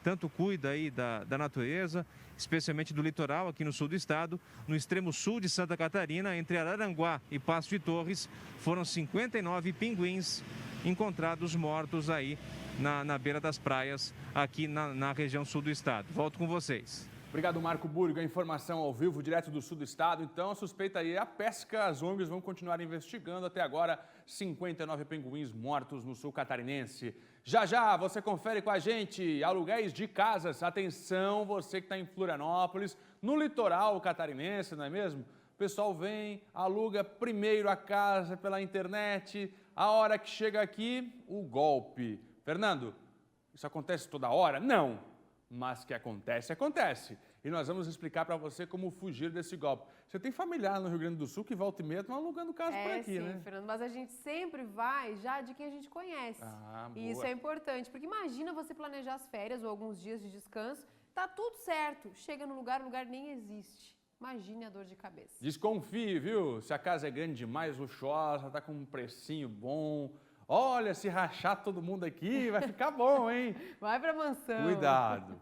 tanto cuida aí da natureza, especialmente do litoral aqui no sul do estado. No extremo sul de Santa Catarina, entre Araranguá e Passo de Torres, foram 59 pinguins encontrados mortos aí na beira das praias aqui na região sul do estado. Volto com vocês. Obrigado, Marco Búrigo. A informação ao vivo, direto do sul do estado. Então, a suspeita aí é a pesca. As ONGs vão continuar investigando. Até agora, 59 pinguins mortos no sul catarinense. Já já, você confere com a gente aluguéis de casas. Atenção, você que está em Florianópolis, no litoral catarinense, não é mesmo? O pessoal vem, aluga primeiro a casa pela internet. A hora que chega aqui, o golpe. Fernando, isso acontece toda hora? Não. Mas que acontece, acontece. E nós vamos explicar para você como fugir desse golpe. Você tem familiar no Rio Grande do Sul que volta e meia estão alugando casa por aqui, sim, né? Fernando, mas a gente sempre vai já de quem a gente conhece. Ah, e isso é importante, porque imagina você planejar as férias ou alguns dias de descanso, tá tudo certo, chega no lugar, o lugar nem existe. Imagine a dor de cabeça. Desconfie, viu? Se a casa é grande demais, luxuosa, tá com um precinho bom. Olha, se rachar todo mundo aqui, vai ficar bom, hein? Vai pra mansão.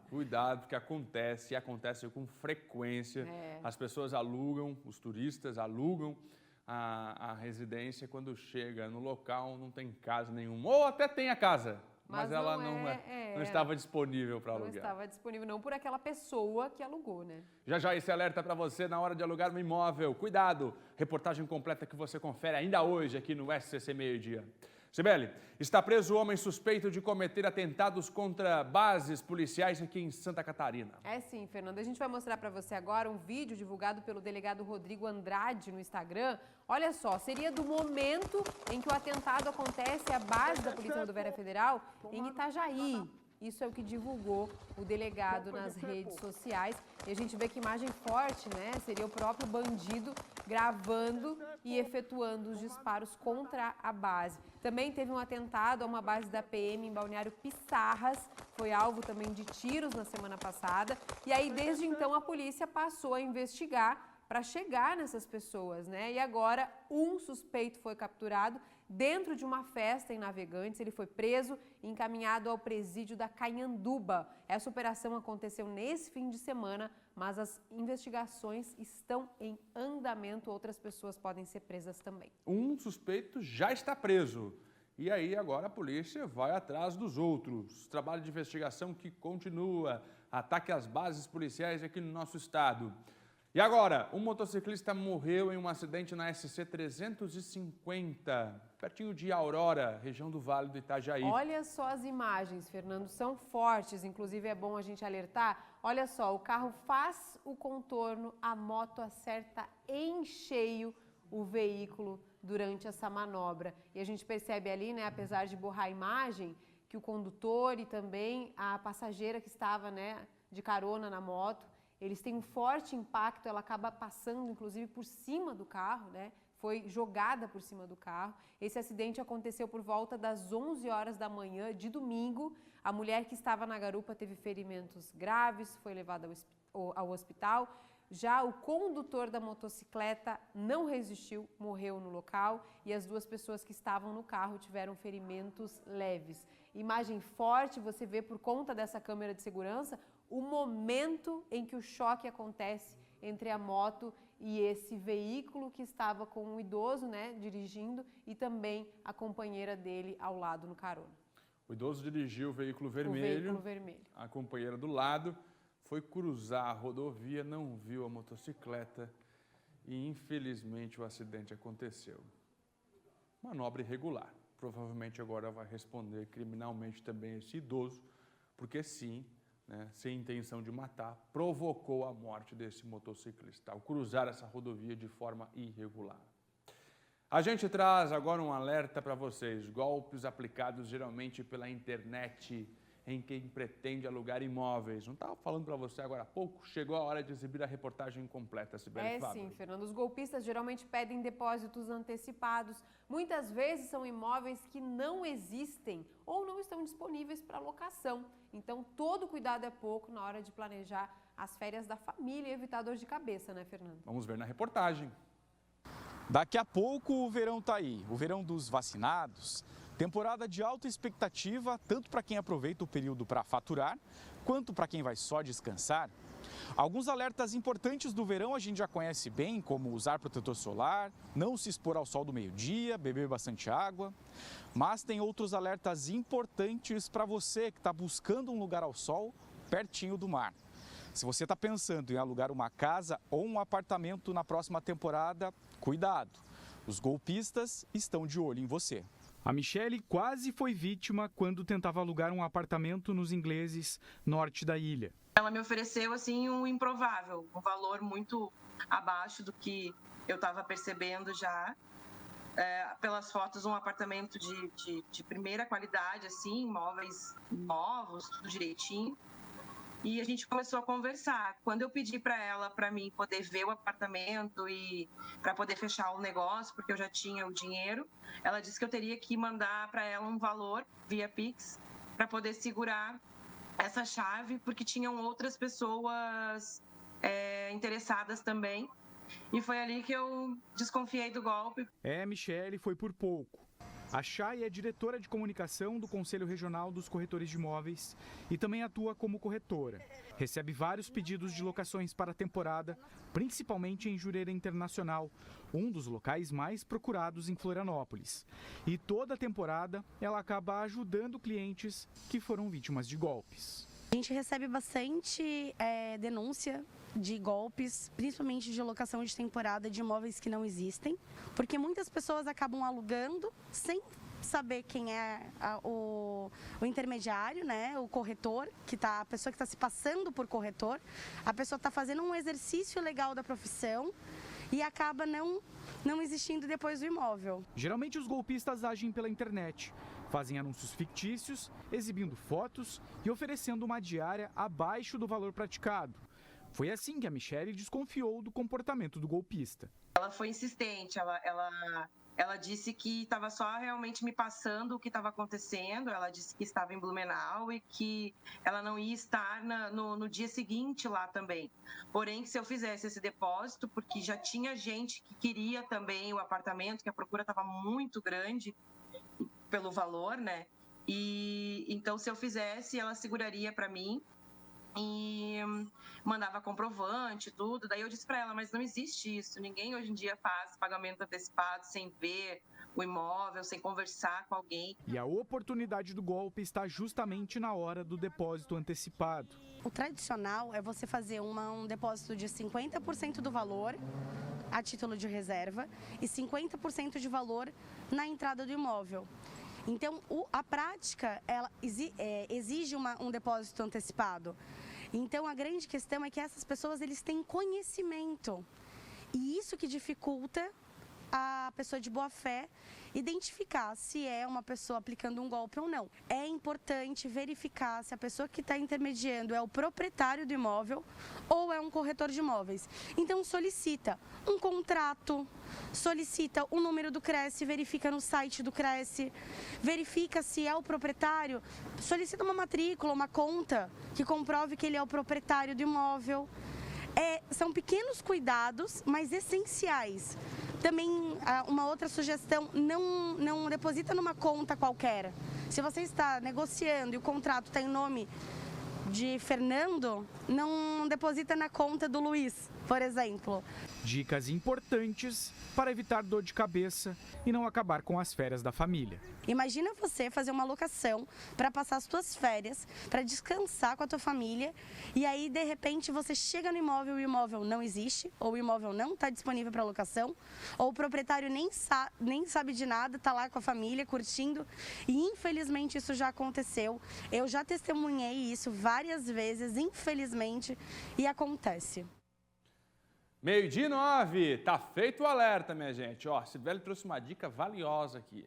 Cuidado, porque acontece, e acontece com frequência. As pessoas alugam, os turistas alugam a residência, quando chega no local não tem casa nenhuma. Ou até tem a casa, mas ela não estava disponível para alugar. Não estava disponível, não por aquela pessoa que alugou, né? Já já esse alerta para você na hora de alugar um imóvel. Cuidado! Reportagem completa que você confere ainda hoje aqui no SCC Meio Dia. Cibele, está preso o homem suspeito de cometer atentados contra bases policiais aqui em Santa Catarina. É sim, Fernando. A gente vai mostrar para você agora um vídeo divulgado pelo delegado Rodrigo Andrade no Instagram. Olha só, seria do momento em que o atentado acontece à base da Polícia Rodoviária Federal em Itajaí. Isso é o que divulgou o delegado nas redes sociais. E a gente vê que imagem forte, né? Seria o próprio bandido gravando e efetuando os disparos contra a base. Também teve um atentado a uma base da PM em Balneário Pissarras. Foi alvo também de tiros na semana passada. E aí, desde então, a polícia passou a investigar para chegar nessas pessoas, né? E agora um suspeito foi capturado dentro de uma festa em Navegantes. Ele foi preso e encaminhado ao presídio da Canhanduba. Essa operação aconteceu nesse fim de semana, mas as investigações estão em andamento. Outras pessoas podem ser presas também. Um suspeito já está preso. E aí agora a polícia vai atrás dos outros. Trabalho de investigação que continua. Ataque às bases policiais aqui no nosso estado. E agora, um motociclista morreu em um acidente na SC 350, pertinho de Aurora, região do Vale do Itajaí. Olha só as imagens, Fernando, são fortes, inclusive é bom a gente alertar. Olha só, o carro faz o contorno, a moto acerta em cheio o veículo durante essa manobra. E a gente percebe ali, né, apesar de borrar a imagem, que o condutor e também a passageira que estava, né, de carona na moto, eles têm um forte impacto, ela acaba passando, inclusive, por cima do carro, né? Foi jogada por cima do carro. Esse acidente aconteceu por volta das 11 horas da manhã de domingo. A mulher que estava na garupa teve ferimentos graves, foi levada ao hospital. Já o condutor da motocicleta não resistiu, morreu no local. E as duas pessoas que estavam no carro tiveram ferimentos leves. Imagem forte, você vê por conta dessa câmera de segurança o momento em que o choque acontece entre a moto e esse veículo que estava com um idoso, né, dirigindo, e também a companheira dele ao lado no carona. O idoso dirigiu o veículo vermelho. A companheira do lado foi cruzar a rodovia, não viu a motocicleta e, infelizmente, o acidente aconteceu. Manobra irregular. Provavelmente agora vai responder criminalmente também esse idoso, porque sim, né, sem intenção de matar, provocou a morte desse motociclista ao cruzar essa rodovia de forma irregular. A gente traz agora um alerta para vocês: golpes aplicados geralmente pela internet em quem pretende alugar imóveis. Não estava falando para você agora há pouco? Chegou a hora de exibir a reportagem completa, Sibeli Fábio. Sim, Fernando. Os golpistas geralmente pedem depósitos antecipados. Muitas vezes são imóveis que não existem ou não estão disponíveis para locação. Então, todo cuidado é pouco na hora de planejar as férias da família e evitar dor de cabeça, né, Fernando? Vamos ver na reportagem. Daqui a pouco o verão está aí, o verão dos vacinados. Temporada de alta expectativa, tanto para quem aproveita o período para faturar, quanto para quem vai só descansar. Alguns alertas importantes do verão a gente já conhece bem, como usar protetor solar, não se expor ao sol do meio-dia, beber bastante água. Mas tem outros alertas importantes para você que está buscando um lugar ao sol pertinho do mar. Se você está pensando em alugar uma casa ou um apartamento na próxima temporada, cuidado, os golpistas estão de olho em você. A Michele quase foi vítima quando tentava alugar um apartamento nos Ingleses, norte da ilha. Ela me ofereceu assim um improvável, um valor muito abaixo do que eu estava percebendo já. Pelas fotos, um apartamento de primeira qualidade, assim, móveis novos, tudo direitinho. E a gente começou a conversar. Quando eu pedi para ela, para mim poder ver o apartamento e para poder fechar o negócio, porque eu já tinha o dinheiro, ela disse que eu teria que mandar para ela um valor via Pix para poder segurar essa chave, porque tinham outras pessoas interessadas também. E foi ali que eu desconfiei do golpe. Michele, foi por pouco. A Chay é diretora de comunicação do Conselho Regional dos Corretores de Imóveis e também atua como corretora. Recebe vários pedidos de locações para a temporada, principalmente em Jurerê Internacional, um dos locais mais procurados em Florianópolis. E toda a temporada ela acaba ajudando clientes que foram vítimas de golpes. A gente recebe bastante denúncia de golpes, principalmente de locação de temporada de imóveis que não existem, porque muitas pessoas acabam alugando sem saber quem é o intermediário, né? O corretor, a pessoa que está se passando por corretor. A pessoa está fazendo um exercício legal da profissão e acaba não existindo depois do imóvel. Geralmente os golpistas agem pela internet. Fazem anúncios fictícios, exibindo fotos e oferecendo uma diária abaixo do valor praticado. Foi assim que a Michele desconfiou do comportamento do golpista. Ela foi insistente, ela disse que estava só realmente me passando o que estava acontecendo. Ela disse que estava em Blumenau e que ela não ia estar no dia seguinte lá também. Porém, que se eu fizesse esse depósito, porque já tinha gente que queria também o apartamento, que a procura estava muito grande pelo valor, né? E então, se eu fizesse, ela seguraria para mim e mandava comprovante, tudo. Daí eu disse para ela, mas não existe isso. Ninguém hoje em dia faz pagamento antecipado sem ver o imóvel, sem conversar com alguém. E a oportunidade do golpe está justamente na hora do depósito antecipado. O tradicional é você fazer um depósito de 50% do valor a título de reserva e 50% de valor na entrada do imóvel. Então, a prática ela exige um depósito antecipado. Então, a grande questão é que essas pessoas eles têm conhecimento. E isso que dificulta a pessoa de boa fé identificar se é uma pessoa aplicando um golpe ou não. É importante verificar se a pessoa que está intermediando é o proprietário do imóvel ou é um corretor de imóveis. Então solicita um contrato, solicita o número do Cresce, verifica no site do Cresce, verifica se é o proprietário, solicita uma matrícula, uma conta que comprove que ele é o proprietário do imóvel. São pequenos cuidados, mas essenciais. Também, uma outra sugestão, não deposita numa conta qualquer. Se você está negociando e o contrato está em nome de Fernando, não deposita na conta do Luiz, por exemplo. Dicas importantes para evitar dor de cabeça e não acabar com as férias da família. Imagina você fazer uma locação para passar as suas férias, para descansar com a tua família e aí de repente você chega no imóvel e o imóvel não existe, ou o imóvel não está disponível para locação, ou o proprietário nem sabe de nada, está lá com a família curtindo e infelizmente isso já aconteceu. Eu já testemunhei isso várias vezes, infelizmente, e acontece. 12:09, tá feito o alerta, minha gente. Ó, Sibeli trouxe uma dica valiosa aqui.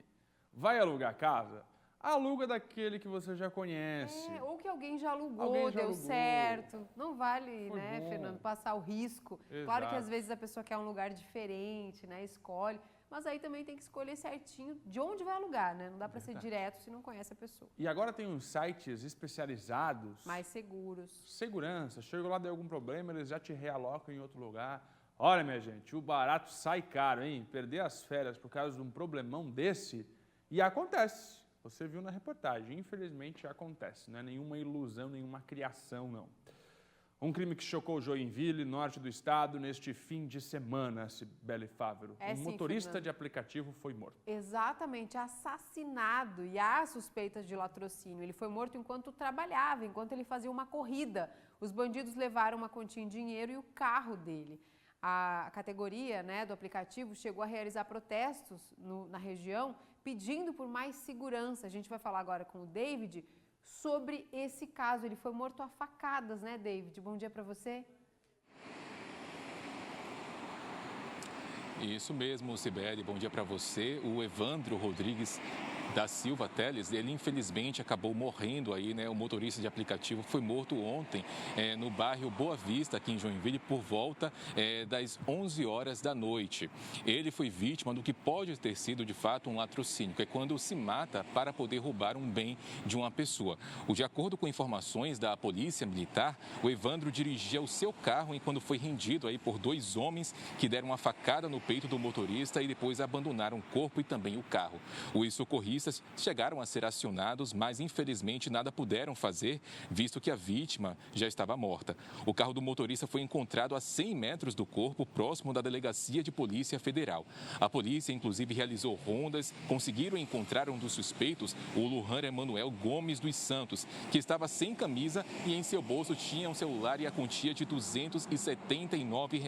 Vai alugar casa? Aluga daquele que você já conhece. Ou que alguém já alugou, deu certo. Não vale, né, Fernando, passar o risco. Exato. Claro que às vezes a pessoa quer um lugar diferente, né, escolhe. Mas aí também tem que escolher certinho de onde vai alugar, né? Não dá para ser direto se não conhece a pessoa. E agora tem uns sites especializados. Mais seguros. Segurança. Chega lá, deu algum problema, eles já te realocam em outro lugar. Olha, minha gente, o barato sai caro, hein? Perder as férias por causa de um problemão desse, e acontece. Você viu na reportagem, infelizmente acontece. Não é nenhuma ilusão, nenhuma criação, não. Um crime que chocou Joinville, norte do estado, neste fim de semana, Sibeli Fávero. Um motorista de aplicativo foi morto. Exatamente, assassinado, e há suspeitas de latrocínio. Ele foi morto enquanto trabalhava, enquanto ele fazia uma corrida. Os bandidos levaram uma quantia em dinheiro e o carro dele. A categoria, né, do aplicativo chegou a realizar protestos na região, pedindo por mais segurança. A gente vai falar agora com o David sobre esse caso. Ele foi morto a facadas, né, David? Bom dia para você. Isso mesmo, Sibeli. Bom dia para você. O Evandro Rodrigues da Silva Teles, ele infelizmente acabou morrendo aí, né? O motorista de aplicativo foi morto ontem no bairro Boa Vista, aqui em Joinville, por volta das 11 horas da noite. Ele foi vítima do que pode ter sido, de fato, um latrocínio, que é quando se mata para poder roubar um bem de uma pessoa. De acordo com informações da Polícia Militar, o Evandro dirigia o seu carro quando foi rendido aí por dois homens que deram uma facada no peito do motorista e depois abandonaram o corpo e também o carro. Os socorristas chegaram a ser acionados, mas infelizmente nada puderam fazer, visto que a vítima já estava morta. O carro do motorista foi encontrado a 100 metros do corpo, próximo da Delegacia de Polícia Federal. A polícia, inclusive, realizou rondas, conseguiram encontrar um dos suspeitos, o Lujan Emanuel Gomes dos Santos, que estava sem camisa e em seu bolso tinha um celular e a quantia de R$ 279,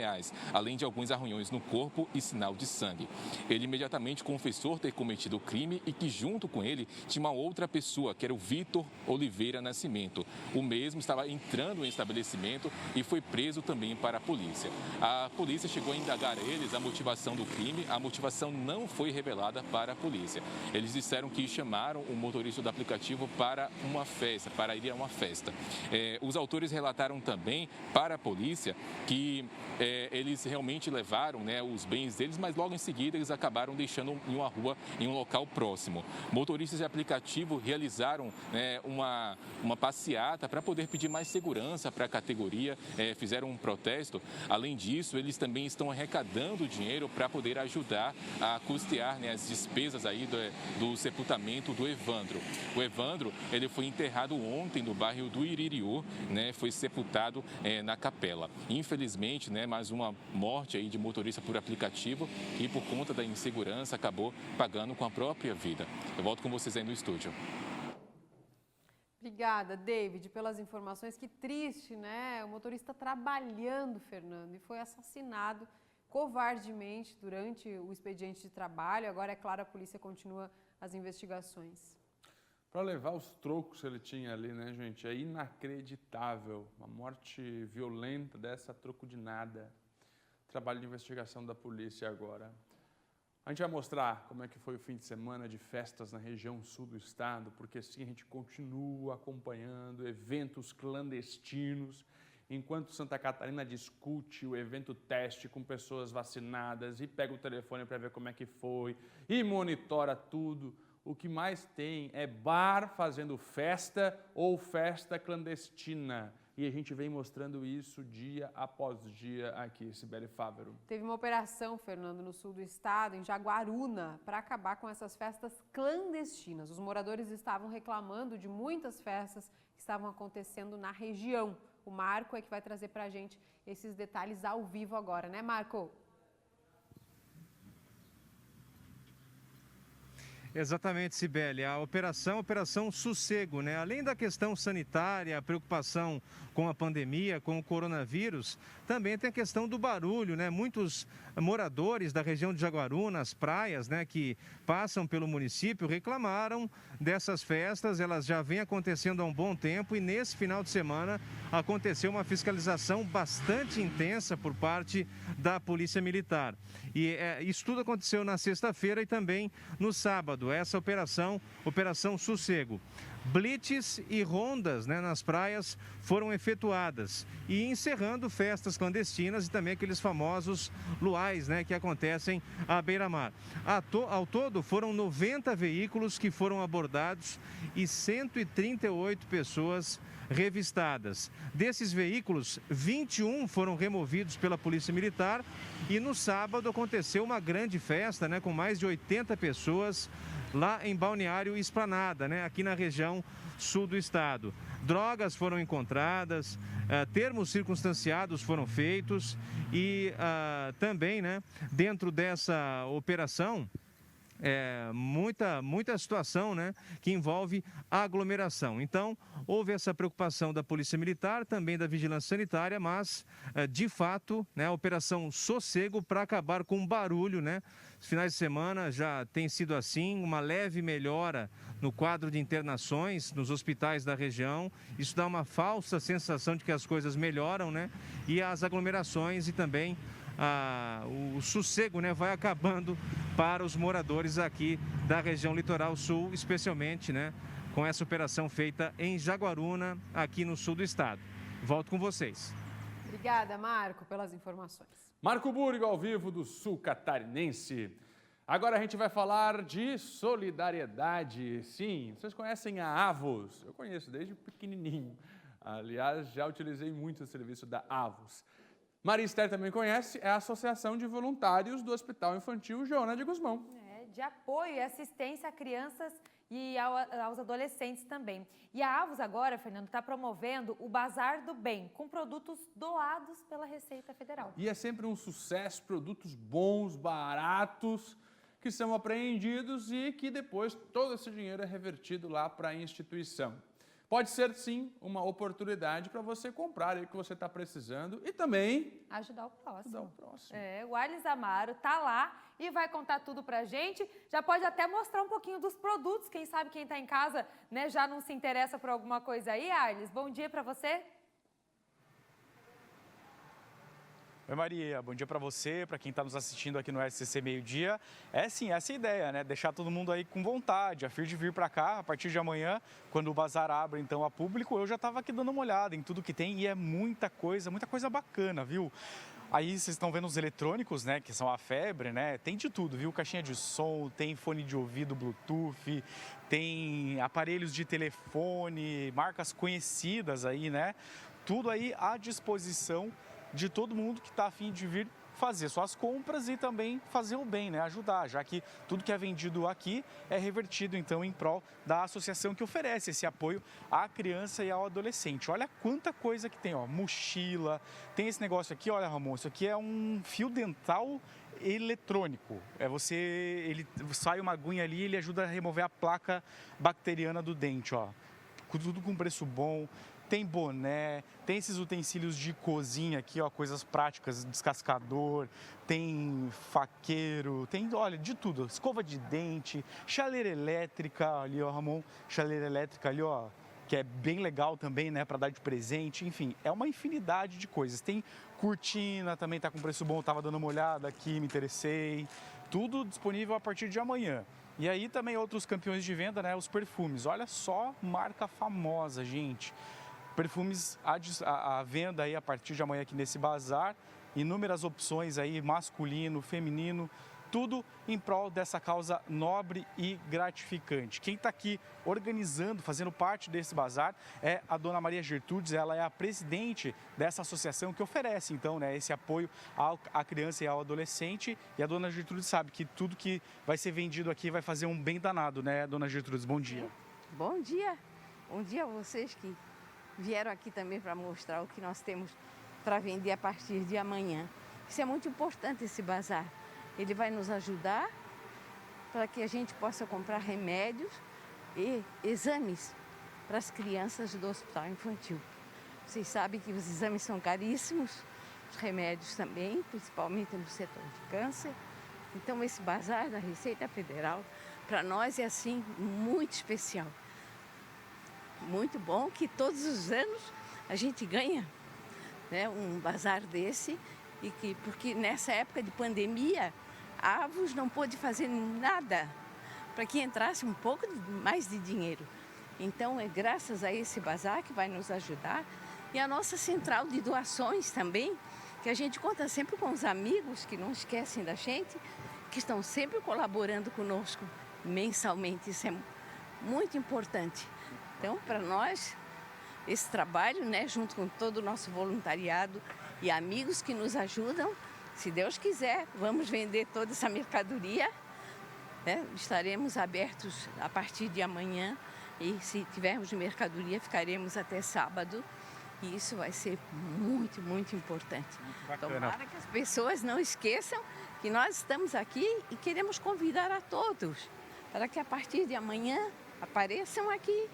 além de alguns arranhões no corpo e sinal de sangue. Ele imediatamente confessou ter cometido o crime e que junto com ele tinha uma outra pessoa, que era o Vitor Oliveira Nascimento. O mesmo estava entrando em estabelecimento e foi preso também para a polícia. A polícia chegou a indagar eles a motivação do crime. A motivação não foi revelada para a polícia. Eles disseram que chamaram o motorista do aplicativo para uma festa, para ir a uma festa. Os autores relataram também para a polícia que eles realmente levaram, né, os bens deles, mas logo em seguida eles acabaram deixando em uma rua, em um local próximo. Motoristas de aplicativo realizaram uma passeata para poder pedir mais segurança para a categoria, fizeram um protesto. Além disso, eles também estão arrecadando dinheiro para poder ajudar a custear, né, as despesas aí do sepultamento do Evandro. O Evandro, ele foi enterrado ontem no bairro do Iririú, né, foi sepultado na capela. Infelizmente, né, mais uma morte aí de motorista por aplicativo e por conta da insegurança acabou pagando com a própria vida. Eu volto com vocês aí no estúdio. Obrigada, David, pelas informações. Que triste, né? O motorista trabalhando, Fernando, e foi assassinado covardemente durante o expediente de trabalho. Agora, é claro, a polícia continua as investigações. Para levar os trocos que ele tinha ali, né, gente? É inacreditável. Uma morte violenta dessa, troco de nada. Trabalho de investigação da polícia agora. A gente vai mostrar como é que foi o fim de semana de festas na região sul do estado, porque sim, a gente continua acompanhando eventos clandestinos, enquanto Santa Catarina discute o evento teste com pessoas vacinadas e pega o telefone para ver como é que foi e monitora tudo. O que mais tem é bar fazendo festa ou festa clandestina. E a gente vem mostrando isso dia após dia aqui, Cibele Fávero. Teve uma operação, Fernando, no sul do estado, em Jaguaruna, para acabar com essas festas clandestinas. Os moradores estavam reclamando de muitas festas que estavam acontecendo na região. O Marco é que vai trazer para a gente esses detalhes ao vivo agora, né, Marco? Exatamente, Cibele. A Operação Sossego, né? Além da questão sanitária, a preocupação com a pandemia, com o coronavírus, também tem a questão do barulho, né? Muitos moradores da região de Jaguaruna, as praias, né, que passam pelo município, reclamaram dessas festas. Elas já vêm acontecendo há um bom tempo e nesse final de semana aconteceu uma fiscalização bastante intensa por parte da Polícia Militar. E isso tudo aconteceu na sexta-feira e também no sábado. Essa Operação Sossego. Blitz e rondas, né, nas praias foram efetuadas e encerrando festas clandestinas e também aqueles famosos luais, né, que acontecem à beira-mar. Ao todo foram 90 veículos que foram abordados e 138 pessoas revistadas. Desses veículos, 21 foram removidos pela Polícia Militar e no sábado aconteceu uma grande festa, né, com mais de 80 pessoas lá em Balneário Esplanada, né, aqui na região sul do estado. Drogas foram encontradas, termos circunstanciados foram feitos e também, né, dentro dessa operação, muita situação, né, que envolve aglomeração. Então, houve essa preocupação da Polícia Militar, também da Vigilância Sanitária, mas, de fato, né, a Operação Sossego para acabar com o barulho, né? Os finais de semana já tem sido assim, uma leve melhora no quadro de internações nos hospitais da região. Isso dá uma falsa sensação de que as coisas melhoram, né? E as aglomerações e também o sossego, né, vai acabando para os moradores aqui da região litoral sul, especialmente, né, com essa operação feita em Jaguaruna, aqui no sul do estado. Volto com vocês. Obrigada, Marco, pelas informações. Marco Burgo, ao vivo do Sul Catarinense. Agora a gente vai falar de solidariedade. Sim, vocês conhecem a Avos? Eu conheço desde pequenininho. Aliás, já utilizei muito o serviço da Avos. Maria Esther também conhece, é a Associação de Voluntários do Hospital Infantil Joana de Guzmão. De apoio e assistência a crianças e aos adolescentes também. E a Avos agora, Fernando, está promovendo o Bazar do Bem, com produtos doados pela Receita Federal. E é sempre um sucesso, produtos bons, baratos, que são apreendidos e que depois todo esse dinheiro é revertido lá para a instituição. pode ser sim uma oportunidade para você comprar aí o que você está precisando e também ajudar o próximo. Ajudar o próximo. O Arles Amaro tá lá e vai contar tudo pra gente. Já pode até mostrar um pouquinho dos produtos. Quem sabe quem tá em casa, né, já não se interessa por alguma coisa aí, Arles. Bom dia para você. Oi, Maria, bom dia para você, para quem está nos assistindo aqui no SCC Meio Dia. É sim, essa é a ideia, né? Deixar todo mundo aí com vontade, a fim de vir para cá a partir de amanhã, quando o bazar abre então a público. Eu já estava aqui dando uma olhada em tudo que tem e é muita coisa bacana, viu? Aí vocês estão vendo os eletrônicos, né, que são a febre, né? Tem de tudo, viu? Caixinha de som, tem fone de ouvido Bluetooth, tem aparelhos de telefone, marcas conhecidas aí, né? Tudo aí à disposição de todo mundo que está a fim de vir fazer suas compras e também fazer o bem, né? Ajudar, já que tudo que é vendido aqui é revertido então em prol da associação que oferece esse apoio à criança e ao adolescente. Olha quanta coisa que tem, ó, mochila, tem esse negócio aqui, olha, Ramon, isso aqui é um fio dental eletrônico. Ele sai uma aguinha ali, ele ajuda a remover a placa bacteriana do dente, ó. Tudo com preço bom. Tem boné, tem esses utensílios de cozinha aqui, ó, coisas práticas, descascador, tem faqueiro, tem, olha, de tudo. Escova de dente, chaleira elétrica, ali, ó, Ramon, chaleira elétrica ali, ó, que é bem legal também, né, para dar de presente. Enfim, é uma infinidade de coisas. Tem cortina, também tá com preço bom, tava dando uma olhada aqui, me interessei. Tudo disponível a partir de amanhã. E aí também outros campeões de venda, né, os perfumes. Olha só, marca famosa, gente. Perfumes à venda aí a partir de amanhã aqui nesse bazar, inúmeras opções aí, masculino, feminino, tudo em prol dessa causa nobre e gratificante. Quem está aqui organizando, fazendo parte desse bazar é a dona Maria Gertrudes, ela é a presidente dessa associação que oferece então, né, esse apoio à criança e ao adolescente, e a dona Gertrudes sabe que tudo que vai ser vendido aqui vai fazer um bem danado, né, dona Gertrudes? Bom dia. Bom dia a vocês que vieram aqui também para mostrar o que nós temos para vender a partir de amanhã. Isso é muito importante, esse bazar. Ele vai nos ajudar para que a gente possa comprar remédios e exames para as crianças do hospital infantil. Vocês sabem que os exames são caríssimos, os remédios também, principalmente no setor de câncer. Então esse bazar da Receita Federal, para nós é assim muito especial. Muito bom que todos os anos a gente ganha, né, um bazar desse, porque nessa época de pandemia a Avos não pôde fazer nada para que entrasse um pouco mais de dinheiro. Então é graças a esse bazar que vai nos ajudar e a nossa central de doações também, que a gente conta sempre com os amigos que não esquecem da gente, que estão sempre colaborando conosco mensalmente. Isso é muito importante. Então, para nós, esse trabalho, né, junto com todo o nosso voluntariado e amigos que nos ajudam, se Deus quiser, vamos vender toda essa mercadoria, né? Estaremos abertos a partir de amanhã e se tivermos mercadoria, ficaremos até sábado. E isso vai ser muito, muito importante. Tomara que as pessoas não esqueçam que nós estamos aqui e queremos convidar a todos para que a partir de amanhã apareçam aqui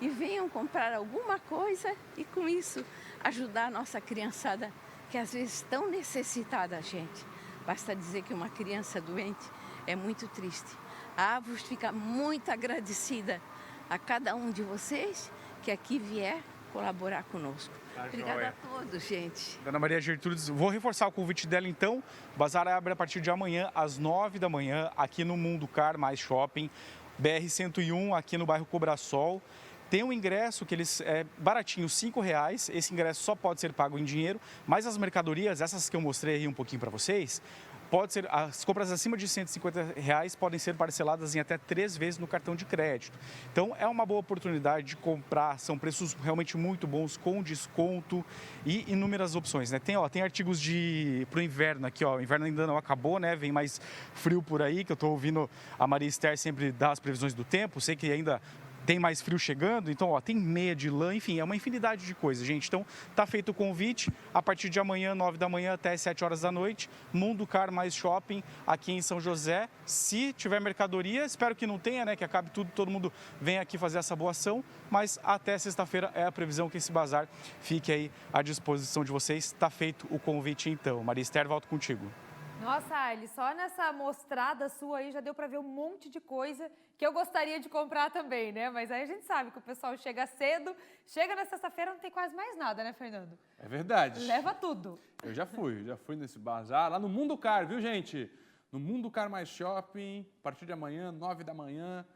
e venham comprar alguma coisa e com isso ajudar a nossa criançada que às vezes tão necessitada, gente. Basta dizer que uma criança doente é muito triste. A Avos fica muito agradecida a cada um de vocês que aqui vier colaborar conosco. Obrigada a todos, gente. Dona Maria Gertrudes, vou reforçar o convite dela então. O bazar abre a partir de amanhã, às 9 da manhã, aqui no Mundo Car Mais Shopping, BR-101, aqui no bairro Cobrasol. Tem um ingresso que eles é baratinho, R$5. Esse ingresso só pode ser pago em dinheiro, mas as mercadorias, essas que eu mostrei aí um pouquinho para vocês, as compras acima de R$150 podem ser parceladas em até 3 vezes no cartão de crédito. Então é uma boa oportunidade de comprar, são preços realmente muito bons, com desconto e inúmeras opções, né? Tem artigos para o inverno aqui, ó. O inverno ainda não acabou, né? Vem mais frio por aí, que eu estou ouvindo a Maria Esther sempre dar as previsões do tempo. Sei que ainda tem mais frio chegando, então ó, tem meia de lã, enfim, é uma infinidade de coisas, gente. Então tá feito o convite, a partir de amanhã, 9 da manhã até 7 horas da noite, Mundo Car Mais Shopping aqui em São José. Se tiver mercadoria, espero que não tenha, né, que acabe tudo, todo mundo venha aqui fazer essa boa ação, mas até sexta-feira é a previsão que esse bazar fique aí à disposição de vocês. Tá feito o convite então. Maria Esther, volto contigo. Nossa, Arli, só nessa mostrada sua aí já deu para ver um monte de coisa que eu gostaria de comprar também, né? Mas aí a gente sabe que o pessoal chega cedo, chega na sexta-feira não tem quase mais nada, né, Fernando? É verdade. Leva tudo. Eu já fui nesse bazar, lá no Mundo Car, viu, gente? No Mundo Car Mais Shopping, a partir de amanhã, 9 da manhã.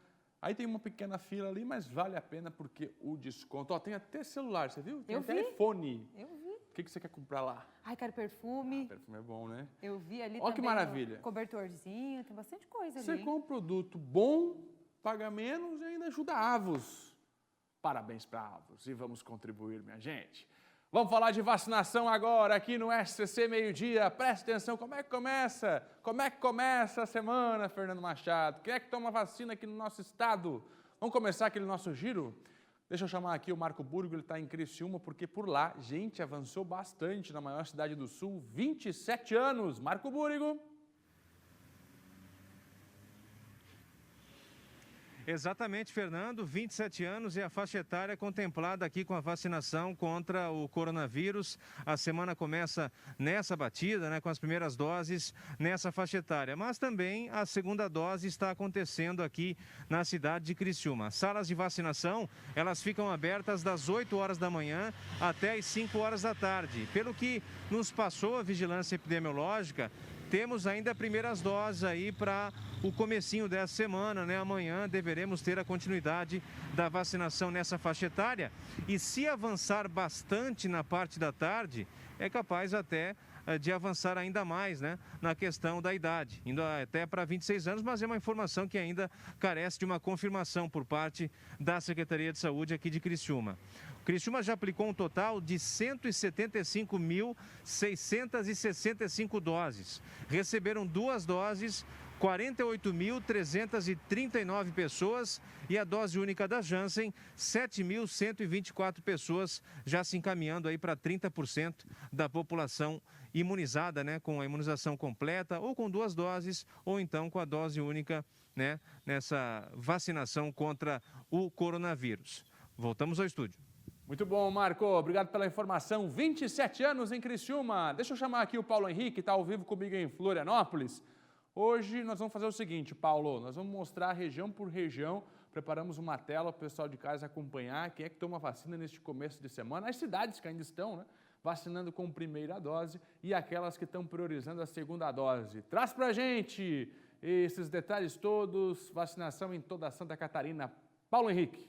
Aí tem uma pequena fila ali, mas vale a pena porque o desconto... Ó, tem até celular, você viu? Tem até iPhone. Eu vi. O que você quer comprar lá? Ai, quero perfume. Perfume é bom, né? Eu vi ali Ó, também. que maravilha. Cobertorzinho, tem bastante coisa ali. Você compra um produto bom, paga menos e ainda ajuda a Avos. Parabéns para a Avos e vamos contribuir, minha gente. Vamos falar de vacinação agora aqui no SCC Meio-Dia. Presta atenção, como é que começa? Como é que começa a semana, Fernando Machado? Quem é que toma vacina aqui no nosso estado? Vamos começar aquele nosso giro? Deixa eu chamar aqui o Marco Burgo, ele está em Criciúma, porque por lá, gente, avançou bastante na maior cidade do Sul, 27 anos. Marco Burgo. Exatamente, Fernando, 27 anos é a faixa etária contemplada aqui com a vacinação contra o coronavírus. A semana começa nessa batida, né, com as primeiras doses nessa faixa etária, mas também a segunda dose está acontecendo aqui na cidade de Criciúma. As salas de vacinação, elas ficam abertas das 8 horas da manhã até as 5 horas da tarde. Pelo que nos passou a vigilância epidemiológica, temos ainda primeiras doses aí para o comecinho dessa semana, né? Amanhã deveremos ter a continuidade da vacinação nessa faixa etária. E se avançar bastante na parte da tarde, é capaz até de avançar ainda mais, né, na questão da idade, indo até para 26 anos, mas é uma informação que ainda carece de uma confirmação por parte da Secretaria de Saúde aqui de Criciúma. Criciúma já aplicou um total de 175.665 doses. Receberam 2 doses, 48.339 pessoas, e a dose única da Janssen, 7.124 pessoas, já se encaminhando aí para 30% da população imunizada, né, com a imunização completa, ou com 2 doses, ou então com a dose única, né, nessa vacinação contra o coronavírus. Voltamos ao estúdio. Muito bom, Marco. Obrigado pela informação. 27 anos em Criciúma. Deixa eu chamar aqui o Paulo Henrique, que está ao vivo comigo em Florianópolis. Hoje nós vamos fazer o seguinte, Paulo, nós vamos mostrar região por região, preparamos uma tela para o pessoal de casa acompanhar quem é que toma vacina neste começo de semana, as cidades que ainda estão, né, vacinando com primeira dose e aquelas que estão priorizando a segunda dose. Traz para a gente esses detalhes todos, vacinação em toda Santa Catarina. Paulo Henrique.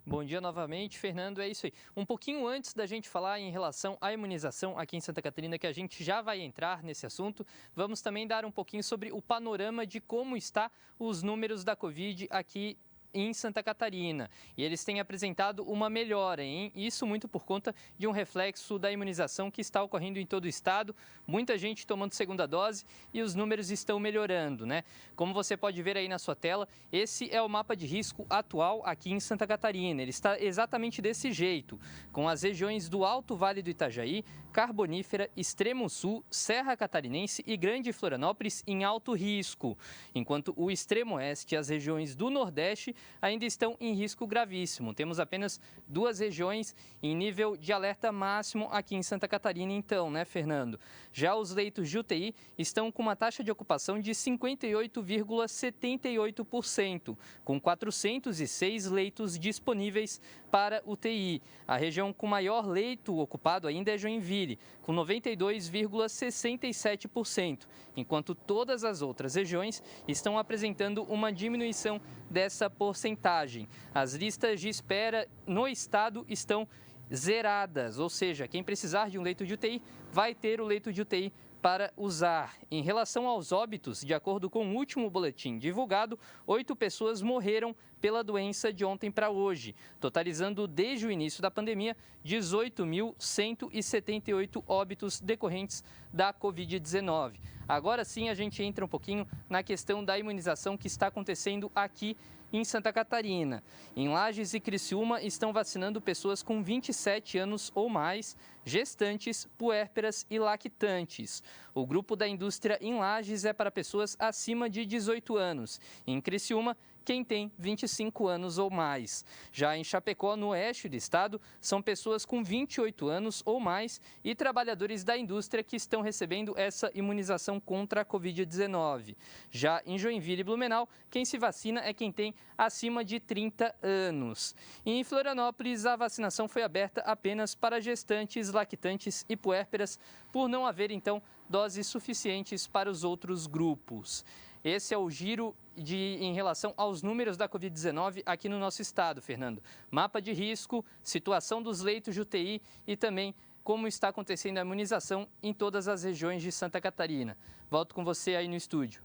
Bom dia novamente, Fernando, é isso aí. Um pouquinho antes da gente falar em relação à imunização aqui em Santa Catarina, que a gente já vai entrar nesse assunto, vamos também dar um pouquinho sobre o panorama de como está os números da Covid aqui em Santa Catarina. E eles têm apresentado uma melhora, hein? Isso muito por conta de um reflexo da imunização que está ocorrendo em todo o estado. Muita gente tomando segunda dose e os números estão melhorando, né? Como você pode ver aí na sua tela, esse é o mapa de risco atual aqui em Santa Catarina. Ele está exatamente desse jeito, com as regiões do Alto Vale do Itajaí, Carbonífera, Extremo Sul, Serra Catarinense e Grande Florianópolis em alto risco, enquanto o Extremo Oeste e as regiões do Nordeste ainda estão em risco gravíssimo. Temos apenas 2 regiões em nível de alerta máximo aqui em Santa Catarina, então, né, Fernando? Já os leitos de UTI estão com uma taxa de ocupação de 58,78%, com 406 leitos disponíveis para UTI. A região com maior leito ocupado ainda é Joinville, com 92,67%, enquanto todas as outras regiões estão apresentando uma diminuição dessa porcentagem. As listas de espera no estado estão zeradas, ou seja, quem precisar de um leito de UTI vai ter o leito de UTI para usar. Em relação aos óbitos, de acordo com o último boletim divulgado, 8 pessoas morreram pela doença de ontem para hoje, totalizando desde o início da pandemia 18.178 óbitos decorrentes da Covid-19. Agora sim a gente entra um pouquinho na questão da imunização que está acontecendo aqui em Santa Catarina. Em Lages e Criciúma estão vacinando pessoas com 27 anos ou mais, gestantes, puérperas e lactantes. O grupo da indústria em Lages é para pessoas acima de 18 anos. Em Criciúma, quem tem 25 anos ou mais. Já em Chapecó, no oeste do estado, são pessoas com 28 anos ou mais e trabalhadores da indústria que estão recebendo essa imunização contra a Covid-19. Já em Joinville e Blumenau, quem se vacina é quem tem acima de 30 anos. E em Florianópolis, a vacinação foi aberta apenas para gestantes, lactantes e puérperas, por não haver, então, doses suficientes para os outros grupos. Esse é o giro em relação aos números da Covid-19 aqui no nosso estado, Fernando. Mapa de risco, situação dos leitos de UTI e também como está acontecendo a imunização em todas as regiões de Santa Catarina. Volto com você aí no estúdio.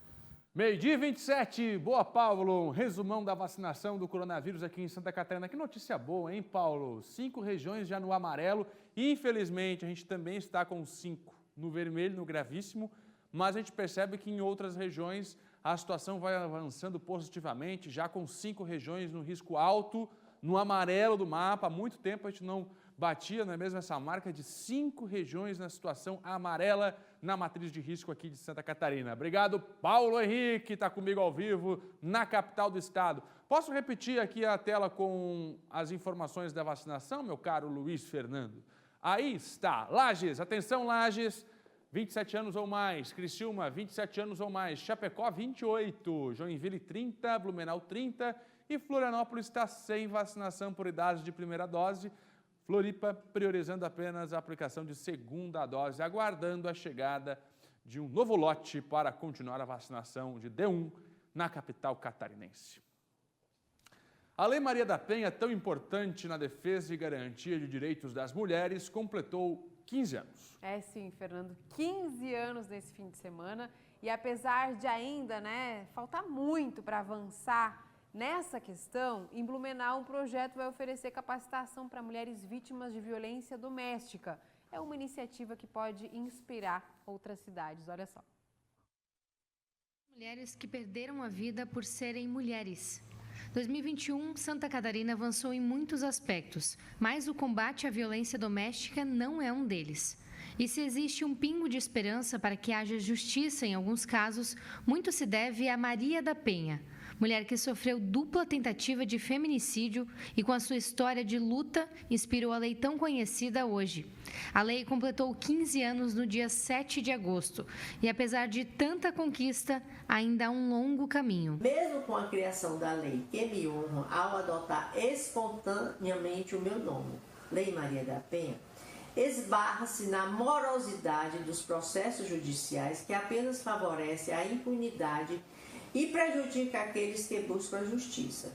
12h27, boa, Paulo. Um resumão da vacinação do coronavírus aqui em Santa Catarina. Que notícia boa, hein, Paulo? 5 regiões já no amarelo. Infelizmente, a gente também está com 5 no vermelho, no gravíssimo, mas a gente percebe que em outras regiões a situação vai avançando positivamente, já com 5 regiões no risco alto, no amarelo do mapa. Há muito tempo a gente não batia, não é mesmo, essa marca de 5 regiões na situação amarela na matriz de risco aqui de Santa Catarina. Obrigado, Paulo Henrique, está comigo ao vivo na capital do estado. Posso repetir aqui a tela com as informações da vacinação, meu caro Luiz Fernando? Aí está, Lages, atenção Lages, 27 anos ou mais, Criciúma, 27 anos ou mais, Chapecó, 28, Joinville, 30, Blumenau, 30 e Florianópolis está sem vacinação por idade de primeira dose. Floripa priorizando apenas a aplicação de segunda dose, aguardando a chegada de um novo lote para continuar a vacinação de D1 na capital catarinense. A Lei Maria da Penha, tão importante na defesa e garantia de direitos das mulheres, completou 15 anos. É sim, Fernando, 15 anos nesse fim de semana e apesar de ainda, faltar muito para avançar nessa questão, em Blumenau um projeto vai oferecer capacitação para mulheres vítimas de violência doméstica. É uma iniciativa que pode inspirar outras cidades, olha só. Mulheres que perderam a vida por serem mulheres. 2021, Santa Catarina avançou em muitos aspectos, mas o combate à violência doméstica não é um deles. E se existe um pingo de esperança para que haja justiça em alguns casos, muito se deve a Maria da Penha, mulher que sofreu dupla tentativa de feminicídio e com a sua história de luta inspirou a lei tão conhecida hoje. A lei completou 15 anos no dia 7 de agosto e apesar de tanta conquista, ainda há um longo caminho. Mesmo com a criação da lei que me honra ao adotar espontaneamente o meu nome, Lei Maria da Penha, esbarra-se na morosidade dos processos judiciais que apenas favorece a impunidade e prejudica aqueles que buscam a justiça.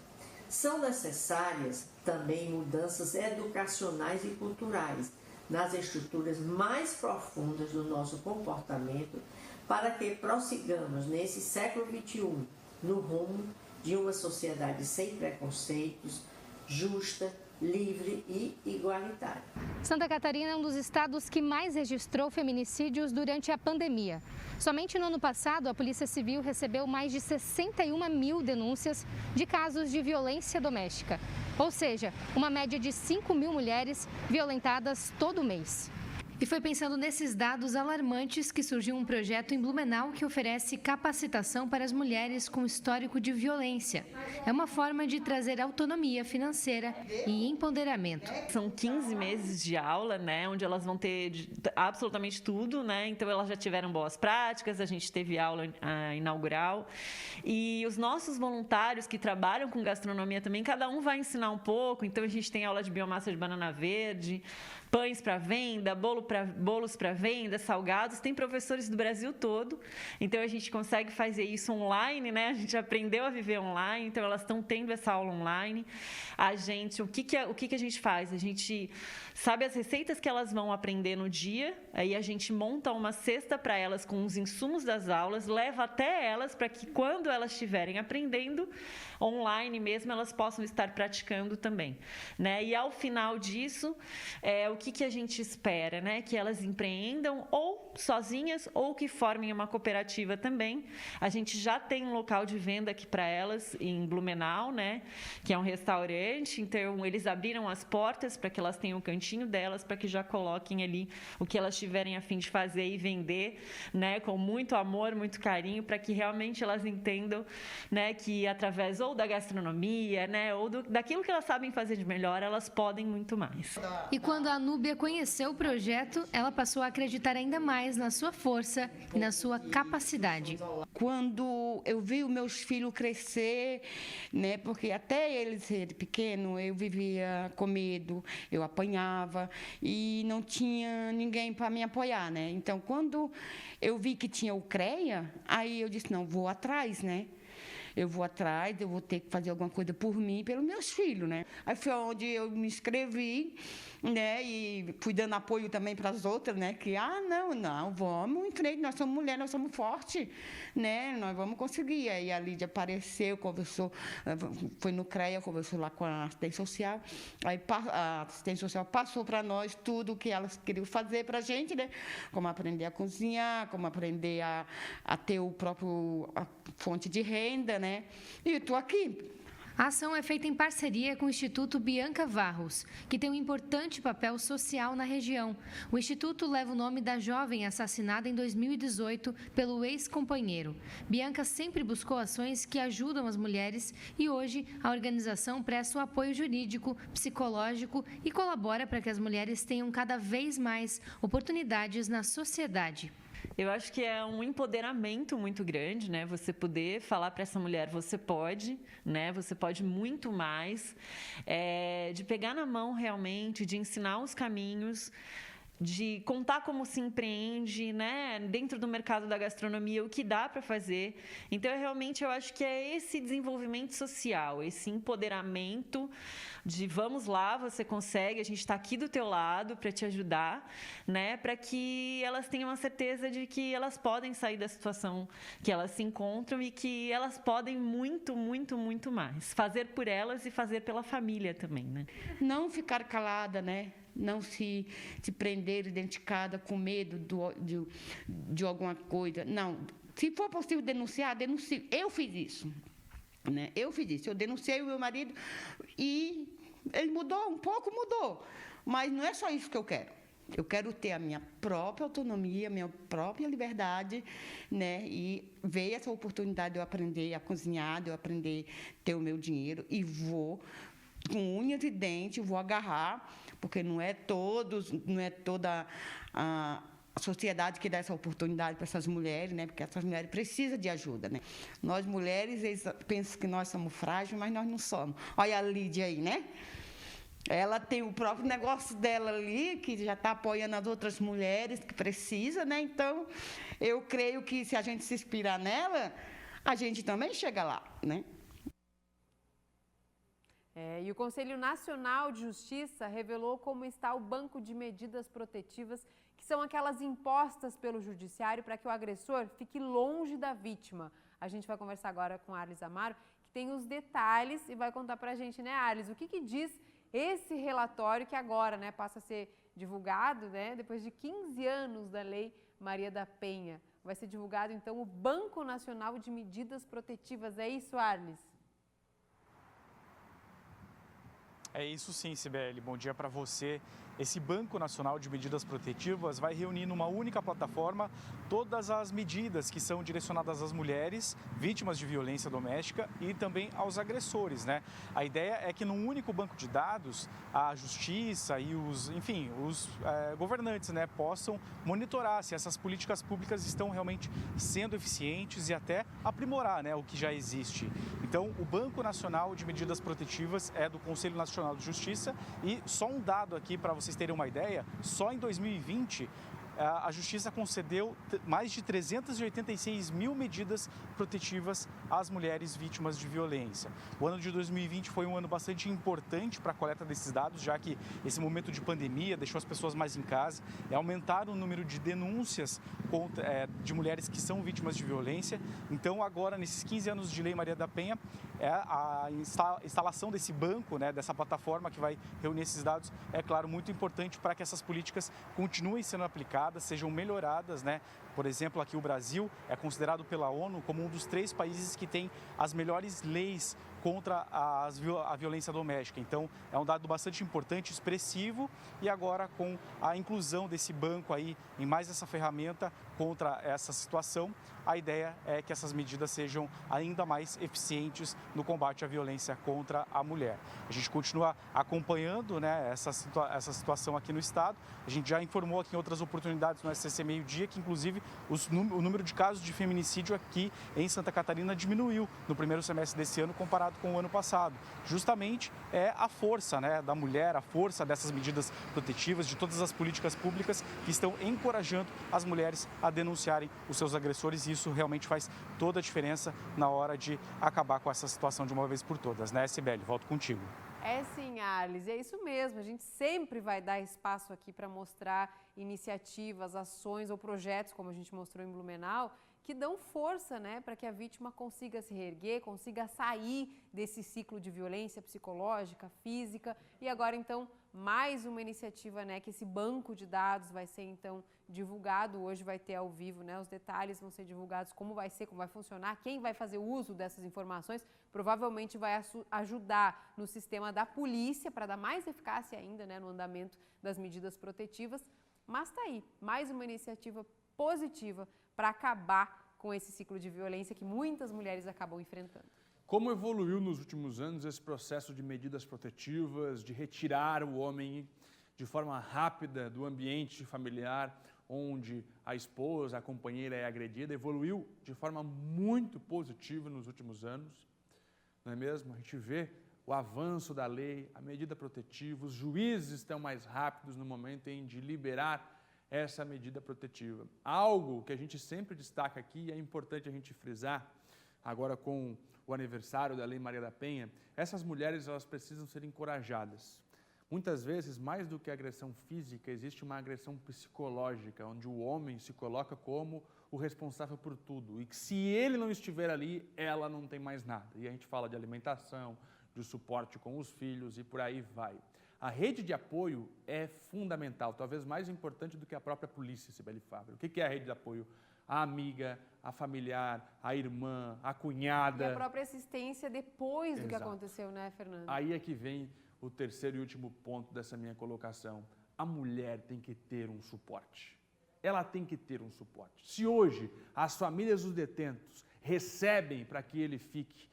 São necessárias também mudanças educacionais e culturais nas estruturas mais profundas do nosso comportamento para que prossigamos nesse século XXI no rumo de uma sociedade sem preconceitos, justa, livre e igualitária. Santa Catarina é um dos estados que mais registrou feminicídios durante a pandemia. Somente no ano passado, a Polícia Civil recebeu mais de 61 mil denúncias de casos de violência doméstica. Ou seja, uma média de 5 mil mulheres violentadas todo mês. E foi pensando nesses dados alarmantes que surgiu um projeto em Blumenau que oferece capacitação para as mulheres com histórico de violência. É uma forma de trazer autonomia financeira e empoderamento. São 15 meses de aula, onde elas vão ter absolutamente tudo, Então elas já tiveram boas práticas, a gente teve aula inaugural. E os nossos voluntários que trabalham com gastronomia também, cada um vai ensinar um pouco. Então a gente tem aula de biomassa de banana verde, pães para venda, bolos para venda, salgados. Tem professores do Brasil todo, então a gente consegue fazer isso online, A gente aprendeu a viver online, então elas estão tendo essa aula online. O que a gente faz? A gente sabe as receitas que elas vão aprender no dia, aí a gente monta uma cesta para elas com os insumos das aulas, leva até elas para que quando elas estiverem aprendendo online mesmo, elas possam estar praticando também, E ao final disso, o que a gente espera, né, que elas empreendam ou sozinhas ou que formem uma cooperativa também. A gente já tem um local de venda aqui para elas em Blumenau, né, que é um restaurante. Então eles abriram as portas para que elas tenham o cantinho delas, para que já coloquem ali o que elas tiverem a fim de fazer e vender, né, com muito amor, muito carinho, para que realmente elas entendam, né, que através ou da gastronomia, né, ou daquilo que elas sabem fazer de melhor, elas podem muito mais. E quando a Núbia conheceu o projeto, ela passou a acreditar ainda mais na sua força e na sua capacidade. Quando eu vi os meus filhos crescer, né, porque até eles serem pequenos, eu vivia com medo, eu apanhava e não tinha ninguém para me apoiar, né? Então, quando eu vi que tinha o CREA, aí eu disse, não, vou atrás, né? Eu vou atrás, eu vou ter que fazer alguma coisa por mim e pelos meus filhos, né? Aí foi onde eu me inscrevi, né? E fui dando apoio também para as outras, né? Que, não, vamos em frente, nós somos mulheres, nós somos fortes, né? Nós vamos conseguir. Aí a Lídia apareceu, conversou, foi no CREA, conversou lá com a assistência social. Aí a assistência social passou para nós tudo o que elas queriam fazer para a gente, né? Como aprender a cozinhar, como aprender a ter o próprio a fonte de renda, né? E estou aqui. A ação é feita em parceria com o Instituto Bianca Varros, que tem um importante papel social na região. O Instituto leva o nome da jovem assassinada em 2018 pelo ex-companheiro. Bianca sempre buscou ações que ajudam as mulheres e hoje a organização presta o apoio jurídico, psicológico e colabora para que as mulheres tenham cada vez mais oportunidades na sociedade. Eu acho que é um empoderamento muito grande, né? Você poder falar para essa mulher, você pode, né? Você pode muito mais, de pegar na mão realmente, de ensinar os caminhos, de contar como se empreende, né, dentro do mercado da gastronomia, o que dá para fazer. Então, realmente, eu acho que é esse desenvolvimento social, esse empoderamento de vamos lá, você consegue, a gente está aqui do teu lado para te ajudar, né, para que elas tenham a certeza de que elas podem sair da situação que elas se encontram e que elas podem muito, muito, muito mais. Fazer por elas e fazer pela família também, né? Não ficar calada, né? Não se prender identificada com medo de alguma coisa. Não, se for possível denunciar, denuncie. Eu fiz isso, né? Eu denunciei o meu marido e ele mudou, um pouco mudou. Mas não é só isso que eu quero. Eu quero ter a minha própria autonomia, a minha própria liberdade, né? E ver essa oportunidade de eu aprender a cozinhar, de eu aprender a ter o meu dinheiro e vou, com unhas e dentes, vou agarrar, porque não é toda a sociedade que dá essa oportunidade para essas mulheres, né? Porque essas mulheres precisam de ajuda, né? Nós mulheres, eles pensam que nós somos frágeis, mas nós não somos. Olha a Lídia aí, né? Ela tem o próprio negócio dela ali, que já está apoiando as outras mulheres que precisam, né? Então, eu creio que se a gente se inspirar nela, a gente também chega lá, né? E o Conselho Nacional de Justiça revelou como está o banco de medidas protetivas, que são aquelas impostas pelo Judiciário para que o agressor fique longe da vítima. A gente vai conversar agora com a Arlis Amaro, que tem os detalhes e vai contar para a gente, né, Arlis, o que diz esse relatório que agora, né, passa a ser divulgado, né, depois de 15 anos da Lei Maria da Penha. Vai ser divulgado, então, o Banco Nacional de Medidas Protetivas. É isso, Arlis? É isso sim, Cibele. Bom dia para você. Esse Banco Nacional de Medidas Protetivas vai reunir numa única plataforma todas as medidas que são direcionadas às mulheres vítimas de violência doméstica e também aos agressores, né? A ideia é que num único banco de dados a justiça e os governantes, né, possam monitorar se essas políticas públicas estão realmente sendo eficientes e até aprimorar, né, o que já existe. Então, o Banco Nacional de Medidas Protetivas é do Conselho Nacional de Justiça e só um dado aqui para vocês terem uma ideia, só em 2020 a Justiça concedeu mais de 386 mil medidas protetivas às mulheres vítimas de violência. O ano de 2020 foi um ano bastante importante para a coleta desses dados, já que esse momento de pandemia deixou as pessoas mais em casa, aumentaram o número de denúncias de mulheres que são vítimas de violência. Então, agora, nesses 15 anos de Lei Maria da Penha, a instalação desse banco, né, dessa plataforma que vai reunir esses dados, é claro, muito importante para que essas políticas continuem sendo aplicadas, sejam melhoradas, né? Por exemplo, aqui o Brasil é considerado pela ONU como um dos 3 países que tem as melhores leis contra a violência doméstica. Então, é um dado bastante importante, expressivo, e agora com a inclusão desse banco aí em mais essa ferramenta contra essa situação, a ideia é que essas medidas sejam ainda mais eficientes no combate à violência contra a mulher. A gente continua acompanhando, né, essa situação aqui no estado. A gente já informou aqui em outras oportunidades no SCC Meio Dia que, inclusive, o número de casos de feminicídio aqui em Santa Catarina diminuiu no primeiro semestre desse ano comparado com o ano passado. Justamente é a força, né, da mulher, a força dessas medidas protetivas, de todas as políticas públicas que estão encorajando as mulheres a denunciarem os seus agressores, e isso realmente faz toda a diferença na hora de acabar com essa situação de uma vez por todas, né, Sibeli? Volto contigo. É sim, Arlis, é isso mesmo. A gente sempre vai dar espaço aqui para mostrar iniciativas, ações ou projetos, como a gente mostrou em Blumenau, que dão força, né, para que a vítima consiga se reerguer, consiga sair desse ciclo de violência psicológica, física. E agora, então, mais uma iniciativa, né, que esse banco de dados vai ser, então, divulgado. Hoje vai ter ao vivo, né, os detalhes vão ser divulgados, como vai ser, como vai funcionar, quem vai fazer uso dessas informações. Provavelmente vai ajudar no sistema da polícia para dar mais eficácia ainda, né, no andamento das medidas protetivas. Mas está aí, mais uma iniciativa positiva para acabar com esse ciclo de violência que muitas mulheres acabam enfrentando. Como evoluiu nos últimos anos esse processo de medidas protetivas, de retirar o homem de forma rápida do ambiente familiar, onde a esposa, a companheira é agredida, evoluiu de forma muito positiva nos últimos anos, não é mesmo? A gente vê o avanço da lei, a medida protetiva, os juízes estão mais rápidos no momento de liberar essa medida protetiva. Algo que a gente sempre destaca aqui, e é importante a gente frisar, agora com o aniversário da Lei Maria da Penha, essas mulheres elas precisam ser encorajadas. Muitas vezes, mais do que agressão física, existe uma agressão psicológica, onde o homem se coloca como o responsável por tudo, e que se ele não estiver ali, ela não tem mais nada. E a gente fala de alimentação, de suporte com os filhos e por aí vai. A rede de apoio é fundamental, talvez mais importante do que a própria polícia, Sibeli Fábio. O que é a rede de apoio? A amiga, a familiar, a irmã, a cunhada. E a própria assistência depois do que Exato. aconteceu, né, Fernando? Aí é que vem o terceiro e último ponto dessa minha colocação. A mulher tem que ter um suporte. Ela tem que ter um suporte. Se hoje as famílias dos detentos recebem para que ele fique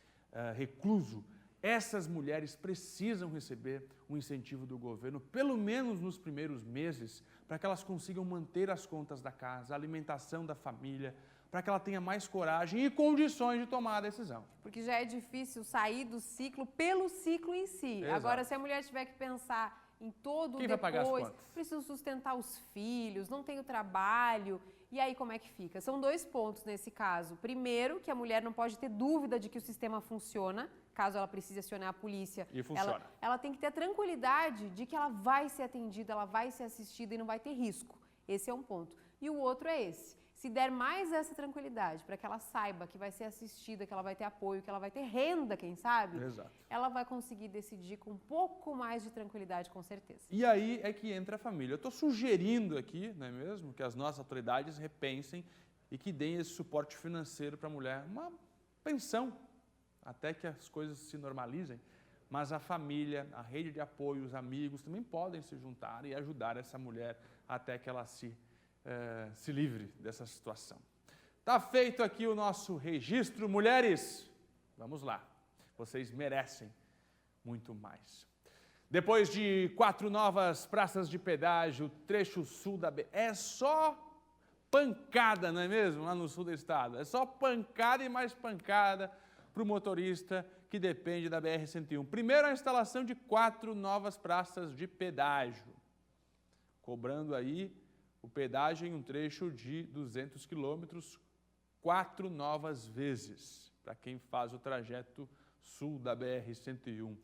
recluso, essas mulheres precisam receber um incentivo do governo, pelo menos nos primeiros meses, para que elas consigam manter as contas da casa, a alimentação da família, para que ela tenha mais coragem e condições de tomar a decisão. Porque já é difícil sair do ciclo pelo ciclo em si. Exato. Agora, se a mulher tiver que pensar em todo o Quem vai pagar as depois, contas? preciso sustentar os filhos, não tenho trabalho, e aí como é que fica? São 2 pontos nesse caso. Primeiro, que a mulher não pode ter dúvida de que o sistema funciona, caso ela precise acionar a polícia. E funciona. Ela tem que ter a tranquilidade de que ela vai ser atendida, ela vai ser assistida e não vai ter risco. Esse é um ponto. E o outro é esse. Se der mais essa tranquilidade para que ela saiba que vai ser assistida, que ela vai ter apoio, que ela vai ter renda, quem sabe, Exato. ela vai conseguir decidir com um pouco mais de tranquilidade, com certeza. E aí é que entra a família. Eu estou sugerindo aqui, não é mesmo, que as nossas autoridades repensem e que deem esse suporte financeiro para a mulher, uma pensão, até que as coisas se normalizem. Mas a família, a rede de apoio, os amigos também podem se juntar e ajudar essa mulher até que ela se livre dessa situação. Tá feito aqui o nosso registro. Mulheres, vamos lá. Vocês merecem muito mais. Depois de 4 novas praças de pedágio, trecho sul da BR, é só pancada, não é mesmo? Lá no sul do estado. É só pancada e mais pancada para o motorista que depende da BR-101. Primeiro, a instalação de 4 novas praças de pedágio, cobrando aí o pedágio em um trecho de 200 quilômetros, 4 novas vezes, para quem faz o trajeto sul da BR-101.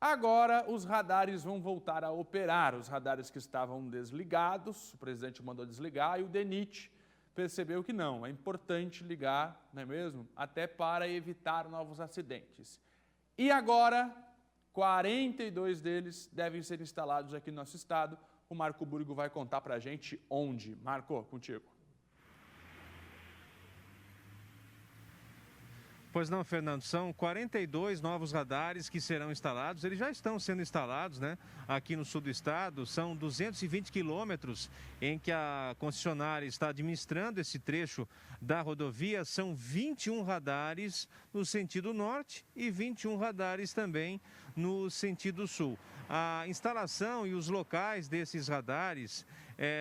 Agora, os radares vão voltar a operar, os radares que estavam desligados, o presidente mandou desligar e o DENIT percebeu que não, é importante ligar, não é mesmo? Até para evitar novos acidentes. E agora, 42 deles devem ser instalados aqui no nosso estado. O Marco Burgo vai contar para a gente onde. Marco, contigo. Pois não, Fernando, são 42 novos radares que serão instalados, eles já estão sendo instalados, né, aqui no sul do estado. São 220 quilômetros em que a concessionária está administrando esse trecho da rodovia. São 21 radares no sentido norte e 21 radares também no sentido sul. A instalação e os locais desses radares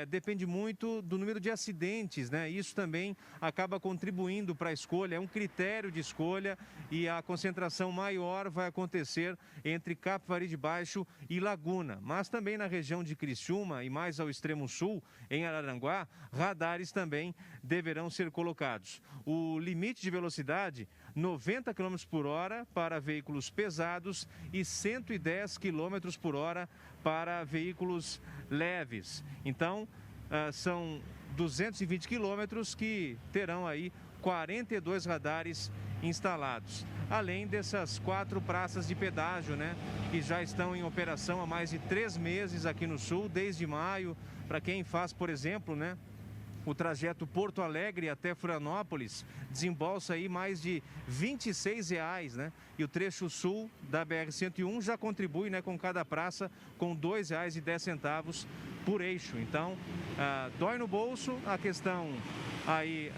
depende muito do número de acidentes, né? Isso também acaba contribuindo para a escolha, é um critério de escolha, e a concentração maior vai acontecer entre Capivari de Baixo e Laguna. Mas também na região de Criciúma e mais ao extremo sul, em Araranguá, radares também deverão ser colocados. O limite de velocidade, 90 km por hora para veículos pesados e 110 km por hora para veículos leves. Então, são 220 quilômetros que terão aí 42 radares instalados. Além dessas 4 praças de pedágio, né, que já estão em operação há mais de 3 meses aqui no sul, desde maio. Para quem faz, por exemplo, né, o trajeto Porto Alegre até Florianópolis, desembolsa aí mais de R$ 26,00, né? E o trecho sul da BR-101 já contribui, né, com cada praça com R$ 2,10 por eixo. Então, dói no bolso a questão aí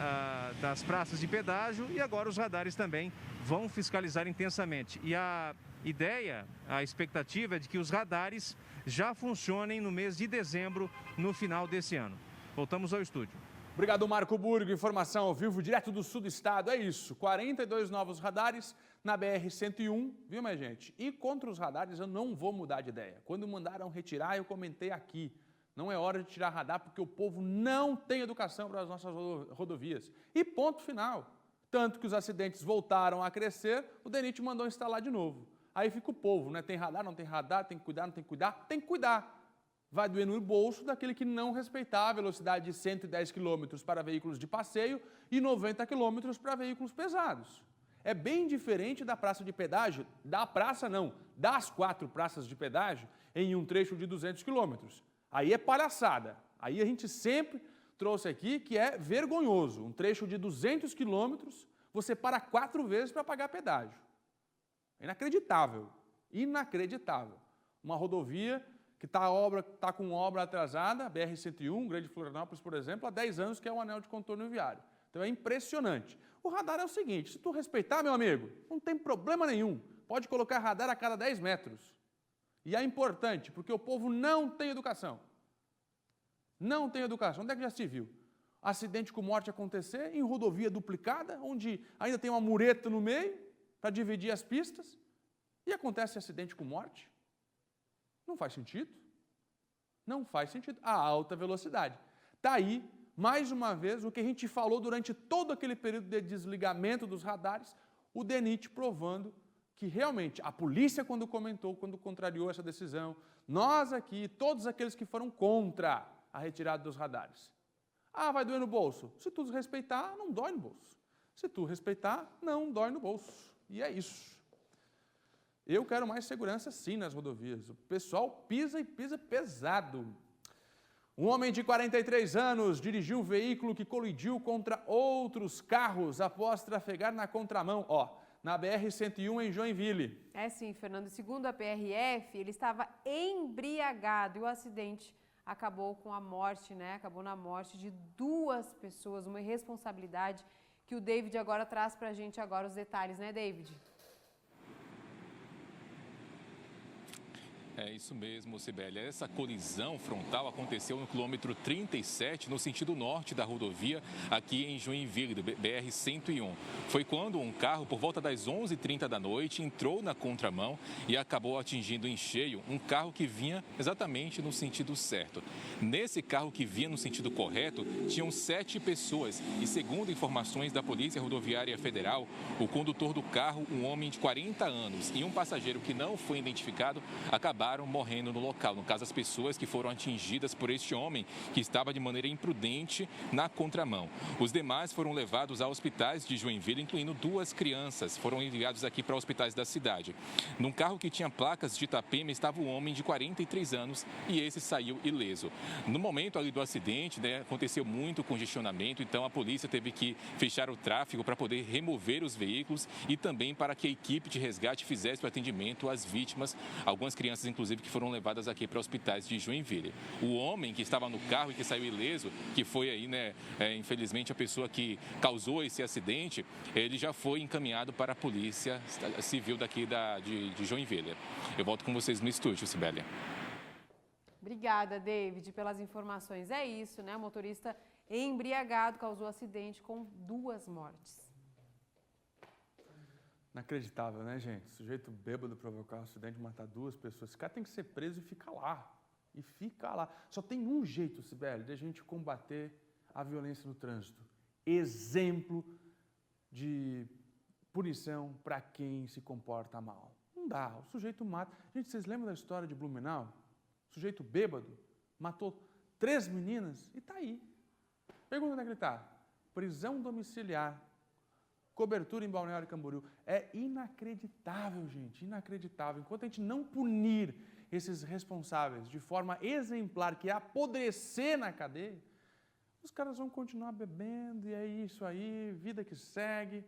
das praças de pedágio, e agora os radares também vão fiscalizar intensamente. E a ideia, a expectativa é de que os radares já funcionem no mês de dezembro, no final desse ano. Voltamos ao estúdio. Obrigado, Marco Burgo. Informação ao vivo, direto do sul do estado. É isso, 42 novos radares na BR-101, viu, minha gente? E contra os radares eu não vou mudar de ideia. Quando mandaram retirar, eu comentei aqui. Não é hora de tirar radar porque o povo não tem educação para as nossas rodovias. E ponto final. Tanto que os acidentes voltaram a crescer, o DENIT mandou instalar de novo. Aí fica o povo, né? Tem radar, não tem radar, tem que cuidar, não tem que cuidar? Tem que cuidar. Vai doer no bolso daquele que não respeitar a velocidade de 110 km para veículos de passeio e 90 km para veículos pesados. É bem diferente da praça de pedágio, das 4 praças de pedágio em um trecho de 200 km. Aí é palhaçada. Aí a gente sempre trouxe aqui que é vergonhoso. Um trecho de 200 km, você para 4 vezes para pagar pedágio. É inacreditável. Inacreditável. Uma rodovia que está com obra atrasada, a BR-101, Grande Florianópolis, por exemplo, há 10 anos, que é o anel de contorno viário. Então é impressionante. O radar é o seguinte, se tu respeitar, meu amigo, não tem problema nenhum. Pode colocar radar a cada 10 metros. E é importante, porque o povo não tem educação. Não tem educação. Onde é que já se viu? Acidente com morte acontecer em rodovia duplicada, onde ainda tem uma mureta no meio para dividir as pistas, e acontece acidente com morte? Não faz sentido. Não faz sentido. A alta velocidade. Está aí, mais uma vez, o que a gente falou durante todo aquele período de desligamento dos radares, o DENIT provando que realmente a polícia, quando contrariou essa decisão, nós aqui, todos aqueles que foram contra a retirada dos radares. Ah, vai doer no bolso. Se tu respeitar, não dói no bolso. Se tu respeitar, não dói no bolso. E é isso. Eu quero mais segurança, sim, nas rodovias. O pessoal pisa e pisa pesado. Um homem de 43 anos dirigiu um veículo que colidiu contra outros carros após trafegar na contramão, na BR-101 em Joinville. É sim, Fernando. Segundo a PRF, ele estava embriagado e o acidente acabou com a morte, né? Acabou na morte de 2 pessoas, uma irresponsabilidade que o David agora traz pra gente agora os detalhes, né, David? É isso mesmo, Cibélia. Essa colisão frontal aconteceu no quilômetro 37, no sentido norte da rodovia, aqui em Joinville, do BR-101. Foi quando um carro, por volta das 11h30 da noite, entrou na contramão e acabou atingindo em cheio um carro que vinha exatamente no sentido certo. Nesse carro que vinha no sentido correto, tinham 7 pessoas e, segundo informações da Polícia Rodoviária Federal, o condutor do carro, um homem de 40 anos e um passageiro que não foi identificado, acabaram morrendo no local. No caso, as pessoas que foram atingidas por este homem que estava de maneira imprudente na contramão. Os demais foram levados a hospitais de Joinville, incluindo 2 crianças. Foram enviados aqui para hospitais da cidade. Num carro que tinha placas de Itapema estava um homem de 43 anos e esse saiu ileso. No momento ali do acidente, aconteceu muito congestionamento, então a polícia teve que fechar o tráfego para poder remover os veículos e também para que a equipe de resgate fizesse o atendimento às vítimas, algumas crianças inclusive que foram levadas aqui para hospitais de Joinville. O homem que estava no carro e que saiu ileso, que foi aí, infelizmente a pessoa que causou esse acidente, ele já foi encaminhado para a Polícia Civil daqui de Joinville. Eu volto com vocês no estúdio, Cibélia. Obrigada, David, pelas informações. É isso, né? O motorista embriagado causou acidente com 2 mortes. Inacreditável, né, gente? Sujeito bêbado provocar um acidente, matar 2 pessoas. Esse cara tem que ser preso e ficar lá. E fica lá. Só tem um jeito, Cibele, de a gente combater a violência no trânsito. Exemplo de punição para quem se comporta mal. Não dá. O sujeito mata. Gente, vocês lembram da história de Blumenau? O sujeito bêbado matou 3 meninas e tá aí. Pergunta onde é que ele tá? Prisão domiciliar. Cobertura em Balneário Camboriú. É inacreditável, gente, inacreditável. Enquanto a gente não punir esses responsáveis de forma exemplar, que é apodrecer na cadeia, os caras vão continuar bebendo e é isso aí, vida que segue,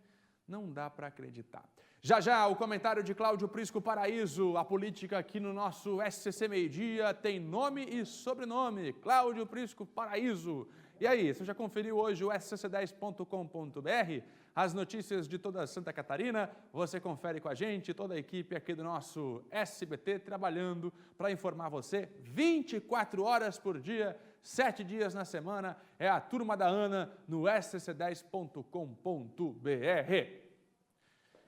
não dá para acreditar. Já já, o comentário de Cláudio Prisco Paraíso, a política aqui no nosso SCC Meio Dia tem nome e sobrenome, Cláudio Prisco Paraíso. E aí, você já conferiu hoje o scc10.com.br? As notícias de toda Santa Catarina, você confere com a gente, toda a equipe aqui do nosso SBT, trabalhando para informar você 24 horas por dia, 7 dias na semana, é a Turma da Ana no scc10.com.br.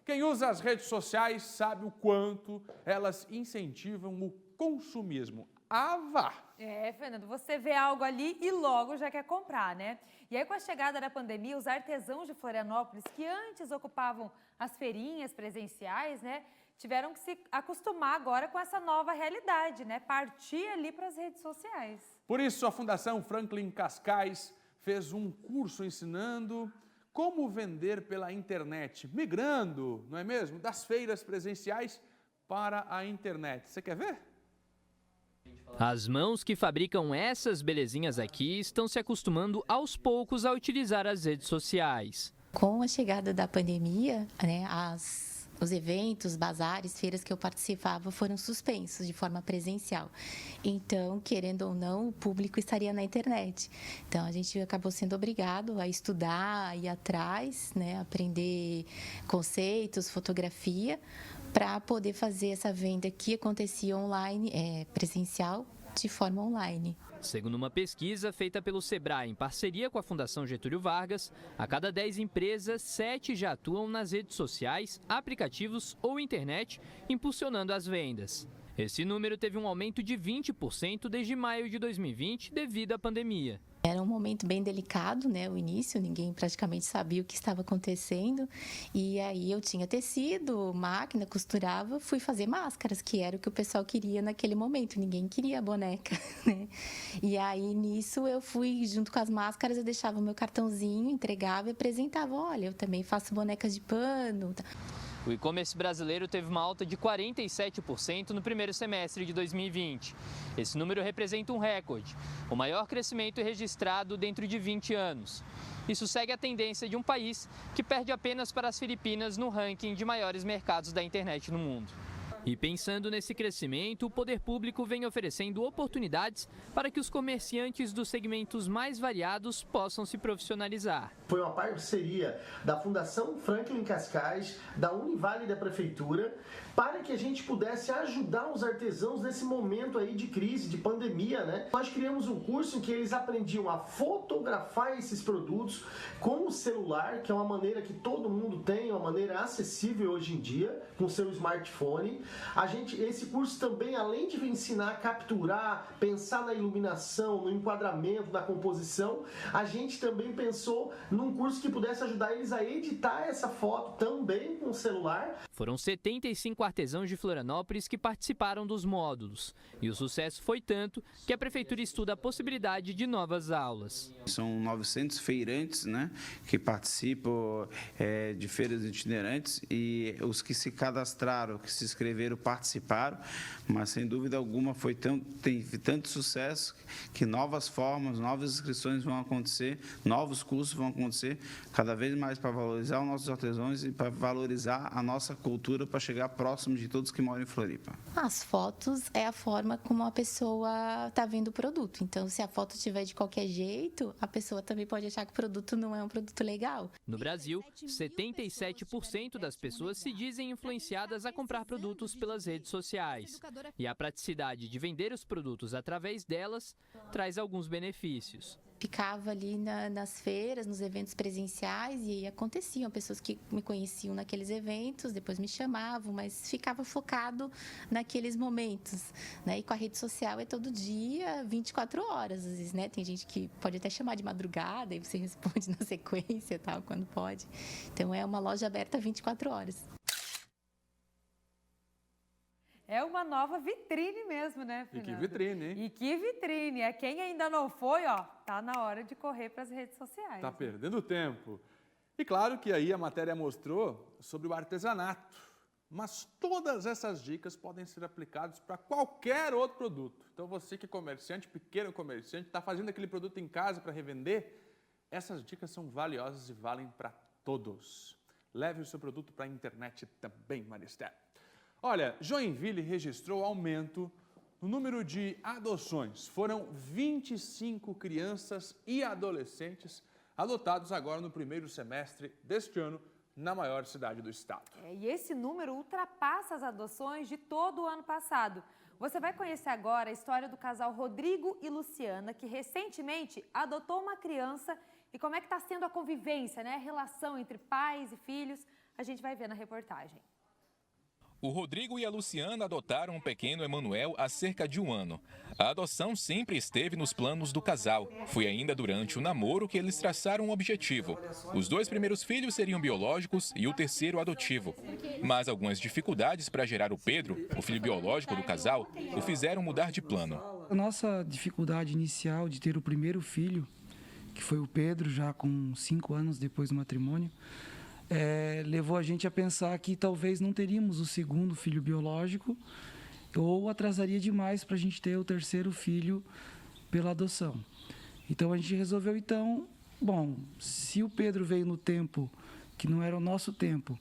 Quem usa as redes sociais sabe o quanto elas incentivam o consumismo. Vá! Fernando, você vê algo ali e logo já quer comprar, né? E aí, com a chegada da pandemia, os artesãos de Florianópolis, que antes ocupavam as feirinhas presenciais, né, tiveram que se acostumar agora com essa nova realidade, né? Partir ali para as redes sociais. Por isso, a Fundação Franklin Cascais fez um curso ensinando como vender pela internet, migrando, não é mesmo, das feiras presenciais para a internet. Você quer ver? As mãos que fabricam essas belezinhas aqui estão se acostumando aos poucos a utilizar as redes sociais. Com a chegada da pandemia, né, os eventos, bazares, feiras que eu participava foram suspensos de forma presencial. Então, querendo ou não, o público estaria na internet. Então, a gente acabou sendo obrigado a estudar, ir atrás, né, aprender conceitos, fotografia, para poder fazer essa venda que acontecia online, presencial, de forma online. Segundo uma pesquisa feita pelo Sebrae em parceria com a Fundação Getúlio Vargas, a cada 10 empresas, 7 já atuam nas redes sociais, aplicativos ou internet, impulsionando as vendas. Esse número teve um aumento de 20% desde maio de 2020 devido à pandemia. Era um momento bem delicado, né, o início, ninguém praticamente sabia o que estava acontecendo. E aí eu tinha tecido, máquina, costurava, fui fazer máscaras, que era o que o pessoal queria naquele momento, ninguém queria boneca, né? E aí nisso eu fui, junto com as máscaras, eu deixava o meu cartãozinho, entregava e apresentava, olha, eu também faço bonecas de pano. O e-commerce brasileiro teve uma alta de 47% no primeiro semestre de 2020. Esse número representa um recorde, o maior crescimento registrado dentro de 20 anos. Isso segue a tendência de um país que perde apenas para as Filipinas no ranking de maiores mercados da internet no mundo. E pensando nesse crescimento, o poder público vem oferecendo oportunidades para que os comerciantes dos segmentos mais variados possam se profissionalizar. Foi uma parceria da Fundação Franklin Cascais, da Univale e da Prefeitura, para que a gente pudesse ajudar os artesãos nesse momento aí de crise, de pandemia, né? Nós criamos um curso em que eles aprendiam a fotografar esses produtos com o celular, que é uma maneira que todo mundo tem, uma maneira acessível hoje em dia, com seu smartphone. Esse curso também, além de ensinar a capturar, pensar na iluminação, no enquadramento, na composição, a gente também pensou num curso que pudesse ajudar eles a editar essa foto também com o celular. Foram 75 artesãos de Florianópolis que participaram dos módulos. E o sucesso foi tanto que a Prefeitura estuda a possibilidade de novas aulas. São 900 feirantes, né, que participam de feiras itinerantes, e os que se cadastraram, que se inscreveram, participaram, mas sem dúvida alguma teve tanto sucesso que novas formas, novas inscrições vão acontecer, novos cursos vão acontecer, cada vez mais para valorizar os nossos artesãos e para valorizar a nossa cultura, para chegar próximo de todos que moram em Floripa. As fotos é a forma como a pessoa está vendo o produto. Então, se a foto estiver de qualquer jeito, a pessoa também pode achar que o produto não é um produto legal. No Brasil, 77% das pessoas se dizem influenciadas a comprar produtos pelas redes sociais. E a praticidade de vender os produtos através delas traz alguns benefícios. Ficava ali nas feiras, nos eventos presenciais, e aconteciam pessoas que me conheciam naqueles eventos, depois me chamavam, mas ficava focado naqueles momentos, né? E com a rede social é todo dia, 24 horas, às vezes, né? Tem gente que pode até chamar de madrugada e você responde na sequência, tal, quando pode. Então é uma loja aberta 24 horas. É uma nova vitrine mesmo, né, Fernando? E que vitrine, hein? E que vitrine. É quem ainda não foi, ó, tá na hora de correr para as redes sociais. Tá perdendo tempo. E claro que aí a matéria mostrou sobre o artesanato. Mas todas essas dicas podem ser aplicadas para qualquer outro produto. Então você que é comerciante, pequeno comerciante, está fazendo aquele produto em casa para revender, essas dicas são valiosas e valem para todos. Leve o seu produto para a internet também, Maristé. Olha, Joinville registrou aumento no número de adoções. Foram 25 crianças e adolescentes adotados agora no primeiro semestre deste ano na maior cidade do estado. E esse número ultrapassa as adoções de todo o ano passado. Você vai conhecer agora a história do casal Rodrigo e Luciana, que recentemente adotou uma criança, e como é que está sendo a convivência, né? A relação entre pais e filhos. A gente vai ver na reportagem. O Rodrigo e a Luciana adotaram um pequeno Emanuel há cerca de um ano. A adoção sempre esteve nos planos do casal. Foi ainda durante o namoro que eles traçaram um objetivo. Os 2 primeiros filhos seriam biológicos e o terceiro adotivo. Mas algumas dificuldades para gerar o Pedro, o filho biológico do casal, o fizeram mudar de plano. A nossa dificuldade inicial de ter o primeiro filho, que foi o Pedro, já com 5 anos depois do matrimônio, levou a gente a pensar que talvez não teríamos o segundo filho biológico, ou atrasaria demais para a gente ter o terceiro filho pela adoção. Então a gente resolveu, se o Pedro veio no tempo que não era o nosso tempo,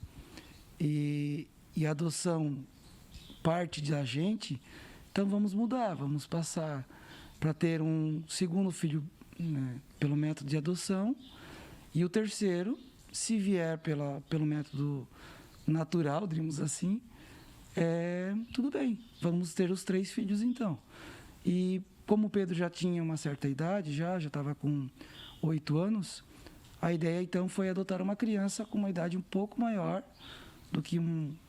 e a adoção parte da gente, então vamos mudar, vamos passar para ter um segundo filho, né, pelo método de adoção, e o terceiro, se vier pelo método natural, diríamos assim, tudo bem, vamos ter os 3 filhos então. E como o Pedro já tinha uma certa idade, já estava com 8 anos, a ideia então foi adotar uma criança com uma idade um pouco maior do que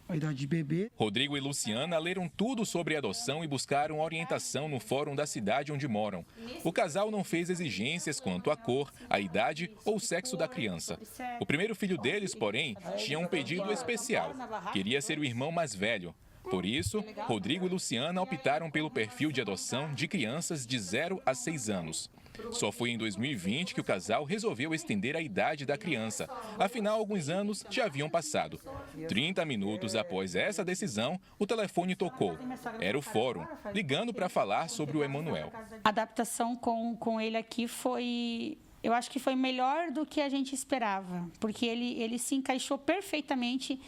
a idade de bebê. Rodrigo e Luciana leram tudo sobre adoção e buscaram orientação no fórum da cidade onde moram. O casal não fez exigências quanto à cor, a idade ou o sexo da criança. O primeiro filho deles, porém, tinha um pedido especial. Queria ser o irmão mais velho. Por isso, Rodrigo e Luciana optaram pelo perfil de adoção de crianças de 0 a 6 anos. Só foi em 2020 que o casal resolveu estender a idade da criança. Afinal, alguns anos já haviam passado. 30 minutos após essa decisão, o telefone tocou. Era o fórum, ligando para falar sobre o Emanuel. A adaptação com ele aqui foi Eu acho que foi melhor do que a gente esperava, porque ele se encaixou perfeitamente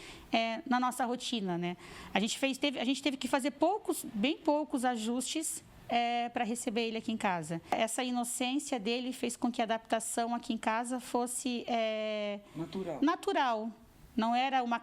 na nossa rotina, né? A gente teve que fazer bem poucos ajustes para receber ele aqui em casa. Essa inocência dele fez com que a adaptação aqui em casa fosse natural. Não é uma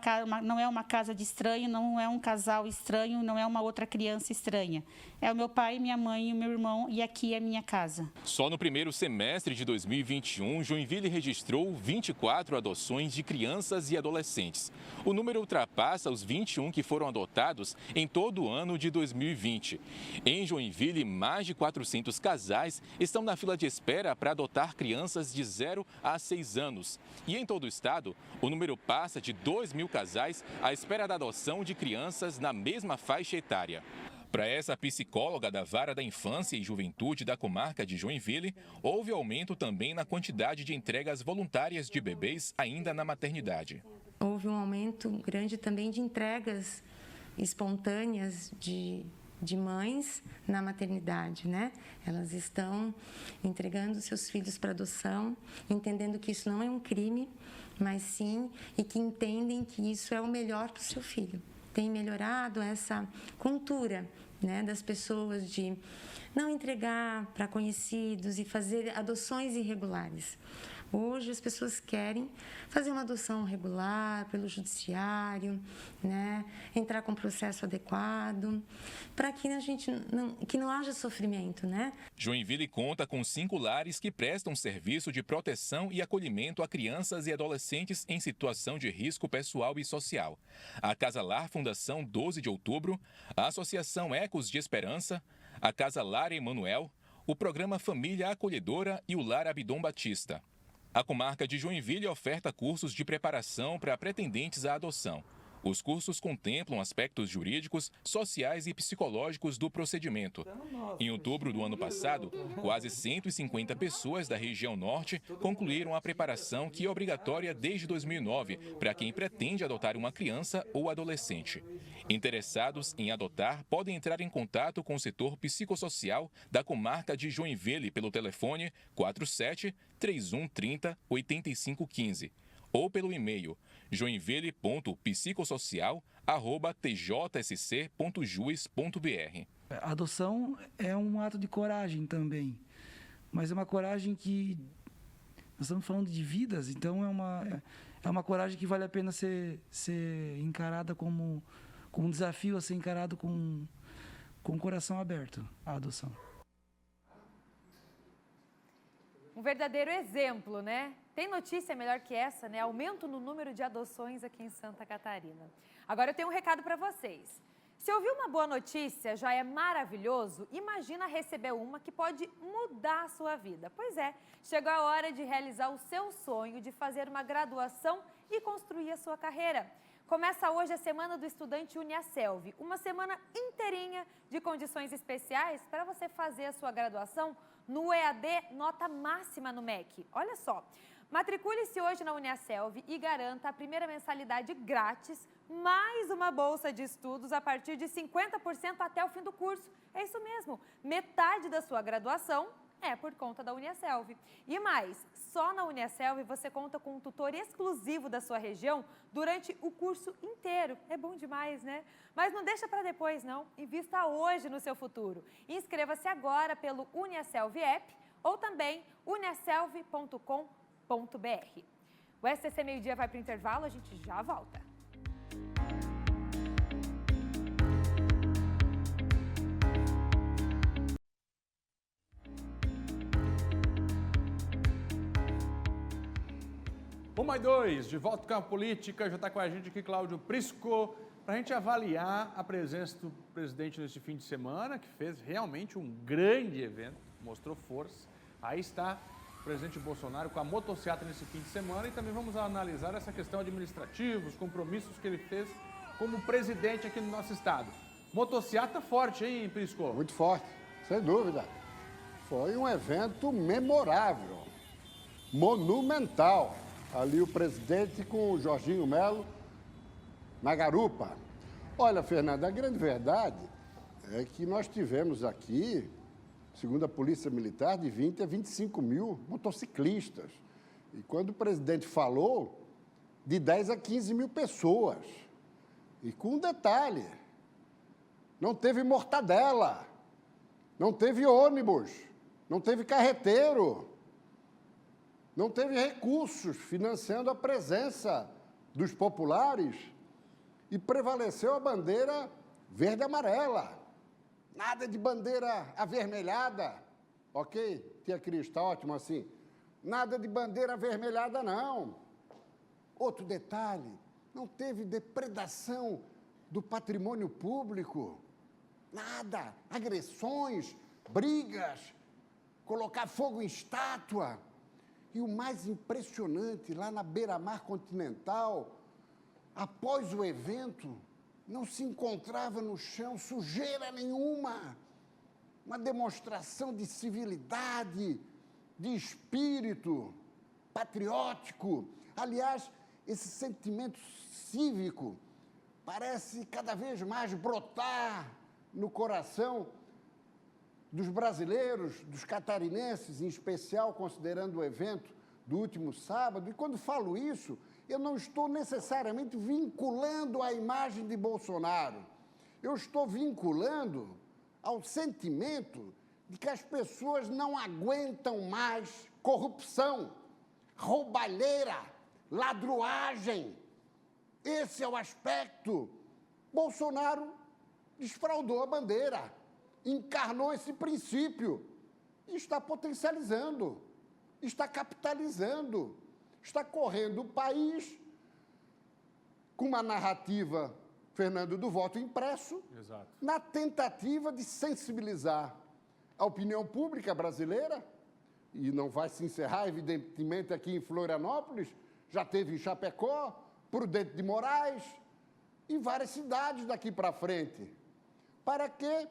casa de estranho, não é um casal estranho, não é uma outra criança estranha. É o meu pai, minha mãe e o meu irmão, e aqui é a minha casa. Só no primeiro semestre de 2021, Joinville registrou 24 adoções de crianças e adolescentes. O número ultrapassa os 21 que foram adotados em todo o ano de 2020. Em Joinville, mais de 400 casais estão na fila de espera para adotar crianças de 0 a 6 anos. E em todo o estado, o número passa de 2.000 casais à espera da adoção de crianças na mesma faixa etária. Para essa psicóloga da Vara da Infância e Juventude da comarca de Joinville, houve aumento também na quantidade de entregas voluntárias de bebês ainda na maternidade. Houve um aumento grande também de entregas espontâneas de mães na maternidade, né? Elas estão entregando seus filhos para adoção, entendendo que isso não é um crime, mas sim, e que entendem que isso é o melhor para o seu filho. Tem melhorado essa cultura, né, das pessoas de não entregar para conhecidos e fazer adoções irregulares. Hoje as pessoas querem fazer uma adoção regular pelo judiciário, né? Entrar com um processo adequado, para que que não haja sofrimento, né? Joinville conta com 5 lares que prestam serviço de proteção e acolhimento a crianças e adolescentes em situação de risco pessoal e social. A Casa Lar Fundação 12 de Outubro, a Associação Ecos de Esperança, a Casa Lar Emanuel, o Programa Família Acolhedora e o Lar Abdom Batista. A comarca de Joinville oferta cursos de preparação para pretendentes à adoção. Os cursos contemplam aspectos jurídicos, sociais e psicológicos do procedimento. Em outubro do ano passado, quase 150 pessoas da região norte concluíram a preparação que é obrigatória desde 2009 para quem pretende adotar uma criança ou adolescente. Interessados em adotar podem entrar em contato com o setor psicossocial da comarca de Joinville pelo telefone 47 3130 8515 ou pelo e-mail joinville.psicossocial@tjsc.juiz.br. A adoção é um ato de coragem também, mas é uma coragem que nós estamos falando de vidas, então é uma coragem que vale a pena ser encarada como um desafio a ser encarado com o coração aberto, a adoção. Um verdadeiro exemplo, né? Tem notícia melhor que essa, né? Aumento no número de adoções aqui em Santa Catarina. Agora eu tenho um recado para vocês. Se ouvir uma boa notícia já é maravilhoso, imagina receber uma que pode mudar a sua vida. Pois é, chegou a hora de realizar o seu sonho de fazer uma graduação e construir a sua carreira. Começa hoje a Semana do Estudante Uniaselv, uma semana inteirinha de condições especiais para você fazer a sua graduação no EAD nota máxima no MEC. Olha só, matricule-se hoje na Uniaselv e garanta a primeira mensalidade grátis, mais uma bolsa de estudos a partir de 50% até o fim do curso. É isso mesmo, metade da sua graduação é por conta da Uniaselv. E mais, só na Uniaselv você conta com um tutor exclusivo da sua região durante o curso inteiro. É bom demais, né? Mas não deixa para depois, não. Invista hoje no seu futuro. Inscreva-se agora pelo Uniaselv App ou também uniaselv.com.br. O SCC Meio Dia vai para o intervalo, a gente já volta. Uma e dois, de volta com a política, já está com a gente aqui Cláudio Prisco, para a gente avaliar a presença do presidente nesse fim de semana, que fez realmente um grande evento, mostrou força. Aí está o presidente Bolsonaro com a motociata nesse fim de semana e também vamos analisar essa questão administrativa, os compromissos que ele fez como presidente aqui no nosso estado. Motociata forte, hein, Prisco? Muito forte, sem dúvida. Foi um evento memorável, monumental. Ali o presidente com o Jorginho Melo na garupa. Olha, Fernanda, a grande verdade é que nós tivemos aqui segundo a Polícia Militar, de 20 a 25 mil motociclistas. E quando o presidente falou, de 10 a 15 mil pessoas. E com um detalhe, não teve mortadela, não teve ônibus, não teve carreteiro, não teve recursos financiando a presença dos populares e prevaleceu a bandeira verde e amarela. Nada de bandeira avermelhada, ok? Tia Cris, está ótimo assim. Nada de bandeira avermelhada, não. Outro detalhe, não teve depredação do patrimônio público. Nada, agressões, brigas, colocar fogo em estátua. E o mais impressionante, lá na beira-mar continental, após o evento, não se encontrava no chão sujeira nenhuma. Uma demonstração de civilidade, de espírito patriótico. Aliás, esse sentimento cívico parece cada vez mais brotar no coração dos brasileiros, dos catarinenses, em especial, considerando o evento do último sábado. E quando falo isso, eu não estou necessariamente vinculando à imagem de Bolsonaro. Eu estou vinculando ao sentimento de que as pessoas não aguentam mais corrupção, roubalheira, ladruagem. Esse é o aspecto. Bolsonaro desfraudou a bandeira, encarnou esse princípio e está potencializando, está capitalizando, está correndo o país com uma narrativa, Fernando, do voto impresso, Exato. Na tentativa de sensibilizar a opinião pública brasileira, e não vai se encerrar, evidentemente, aqui em Florianópolis, já teve em Chapecó, Prudente de Moraes, em várias cidades daqui para frente, para que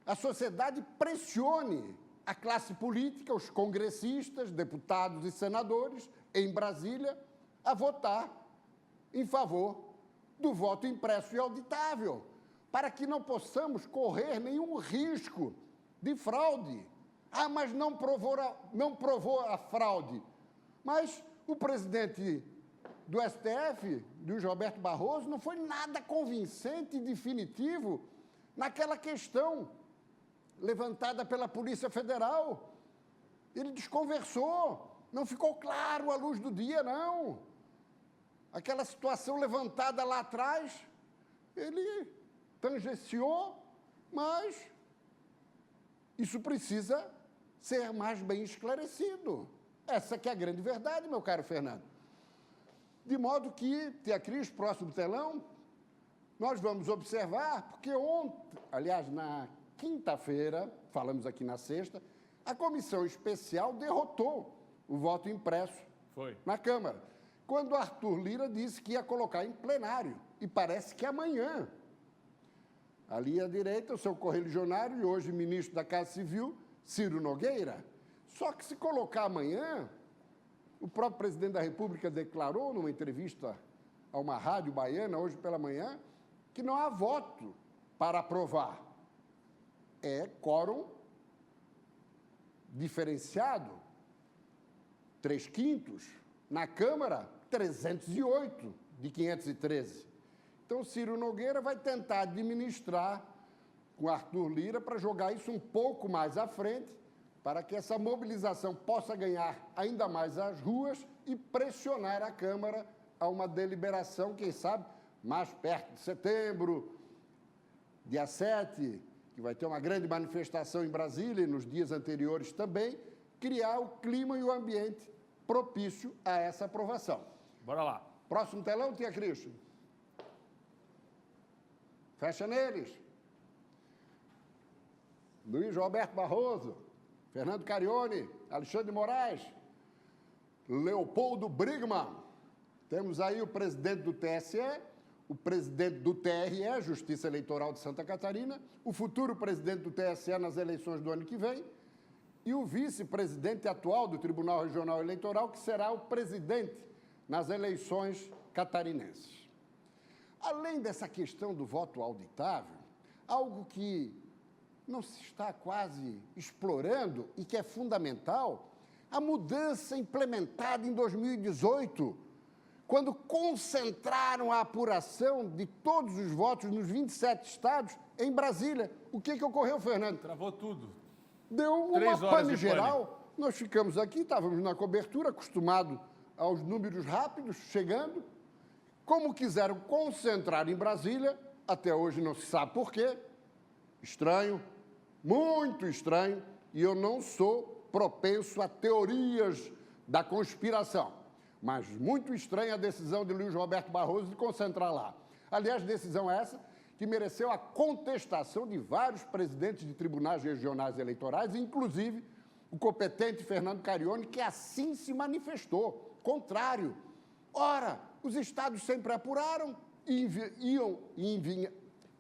a sociedade pressione a classe política, os congressistas, deputados e senadores, em Brasília, a votar em favor do voto impresso e auditável, para que não possamos correr nenhum risco de fraude. Ah, mas não provou a fraude. Mas o presidente do STF, Luiz Roberto Barroso, não foi nada convincente e definitivo naquela questão levantada pela Polícia Federal. Ele desconversou, não ficou claro à luz do dia, não. Aquela situação levantada lá atrás, ele tangenciou, mas isso precisa ser mais bem esclarecido. Essa que é a grande verdade, meu caro Fernando. De modo que, Tia Cris, próximo telão, nós vamos observar, porque ontem, aliás, na quinta-feira, falamos aqui na sexta, a comissão especial derrotou o voto impresso na Câmara, quando Arthur Lira disse que ia colocar em plenário, e parece que amanhã. Ali à direita, o seu correligionário e hoje ministro da Casa Civil, Ciro Nogueira. Só que se colocar amanhã, o próprio presidente da República declarou numa entrevista a uma rádio baiana hoje pela manhã que não há voto para aprovar. É quórum diferenciado, 3/5, na Câmara, 308 de 513. Então, Ciro Nogueira vai tentar administrar com Arthur Lira para jogar isso um pouco mais à frente, para que essa mobilização possa ganhar ainda mais as ruas e pressionar a Câmara a uma deliberação, quem sabe, mais perto de setembro, dia 7, que vai ter uma grande manifestação em Brasília e nos dias anteriores também, criar o clima e o ambiente propício a essa aprovação. Bora lá. Próximo telão, Tia Cristo. Fecha neles. Luiz Roberto Barroso, Fernando Carione, Alexandre de Moraes, Leopoldo Brigman. Temos aí o presidente do TSE, o presidente do TRE, Justiça Eleitoral de Santa Catarina, o futuro presidente do TSE nas eleições do ano que vem, e o vice-presidente atual do Tribunal Regional Eleitoral, que será o presidente nas eleições catarinenses. Além dessa questão do voto auditável, algo que não se está quase explorando e que é fundamental? A mudança implementada em 2018, quando concentraram a apuração de todos os votos nos 27 estados em Brasília. O que ocorreu, Fernando? Travou tudo. Deu uma pane geral. Nós ficamos aqui, estávamos na cobertura, acostumados aos números rápidos, chegando. Como quiseram concentrar em Brasília, até hoje não se sabe por quê. Estranho, muito estranho, e eu não sou propenso a teorias da conspiração. Mas muito estranha a decisão de Luiz Roberto Barroso de concentrar lá. Aliás, decisão essa que mereceu a contestação de vários presidentes de tribunais regionais eleitorais, inclusive o competente Fernando Carione, que assim se manifestou, contrário. Ora, os estados sempre apuraram e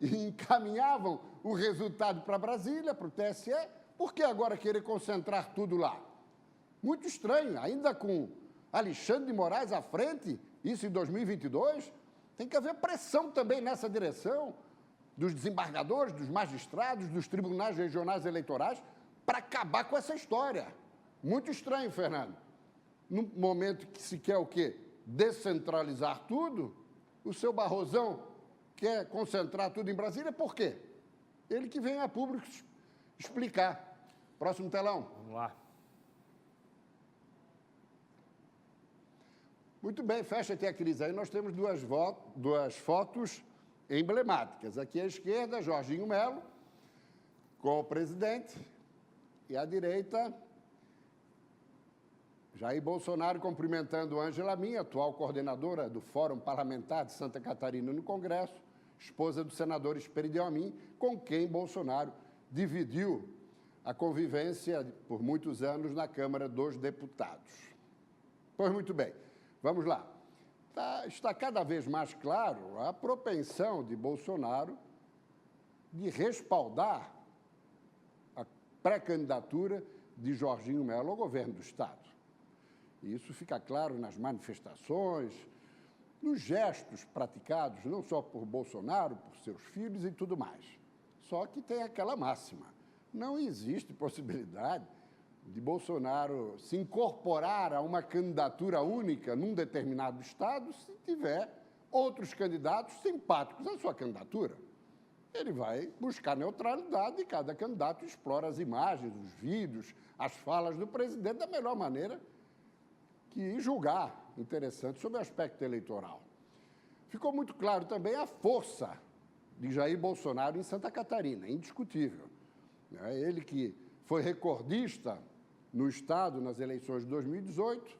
encaminhavam o resultado para Brasília, para o TSE. Por que agora querer concentrar tudo lá? Muito estranho, ainda com Alexandre de Moraes à frente, isso em 2022, tem que haver pressão também nessa direção dos desembargadores, dos magistrados, dos tribunais regionais eleitorais, para acabar com essa história. Muito estranho, Fernando. No momento que se quer o quê? Descentralizar tudo, o seu Barrosão quer concentrar tudo em Brasília, por quê? Ele que vem a público explicar. Próximo telão. Vamos lá. Muito bem, fecha aqui a crise. Aí nós temos duas fotos emblemáticas. Aqui à esquerda, Jorginho Melo, com o presidente, e à direita, Jair Bolsonaro cumprimentando Ângela Min, atual coordenadora do Fórum Parlamentar de Santa Catarina no Congresso, esposa do senador Esperidião Amin, com quem Bolsonaro dividiu a convivência por muitos anos na Câmara dos Deputados. Pois muito bem, vamos lá. Está cada vez mais claro a propensão de Bolsonaro de respaldar a pré-candidatura de Jorginho Melo ao governo do Estado. E isso fica claro nas manifestações, nos gestos praticados, não só por Bolsonaro, por seus filhos e tudo mais. Só que tem aquela máxima. Não existe possibilidade de Bolsonaro se incorporar a uma candidatura única num determinado estado se tiver outros candidatos simpáticos à sua candidatura. Ele vai buscar neutralidade e cada candidato explora as imagens, os vídeos, as falas do presidente da melhor maneira que julgar interessante sobre o aspecto eleitoral. Ficou muito claro também a força de Jair Bolsonaro em Santa Catarina, indiscutível. Ele que foi recordista no Estado nas eleições de 2018,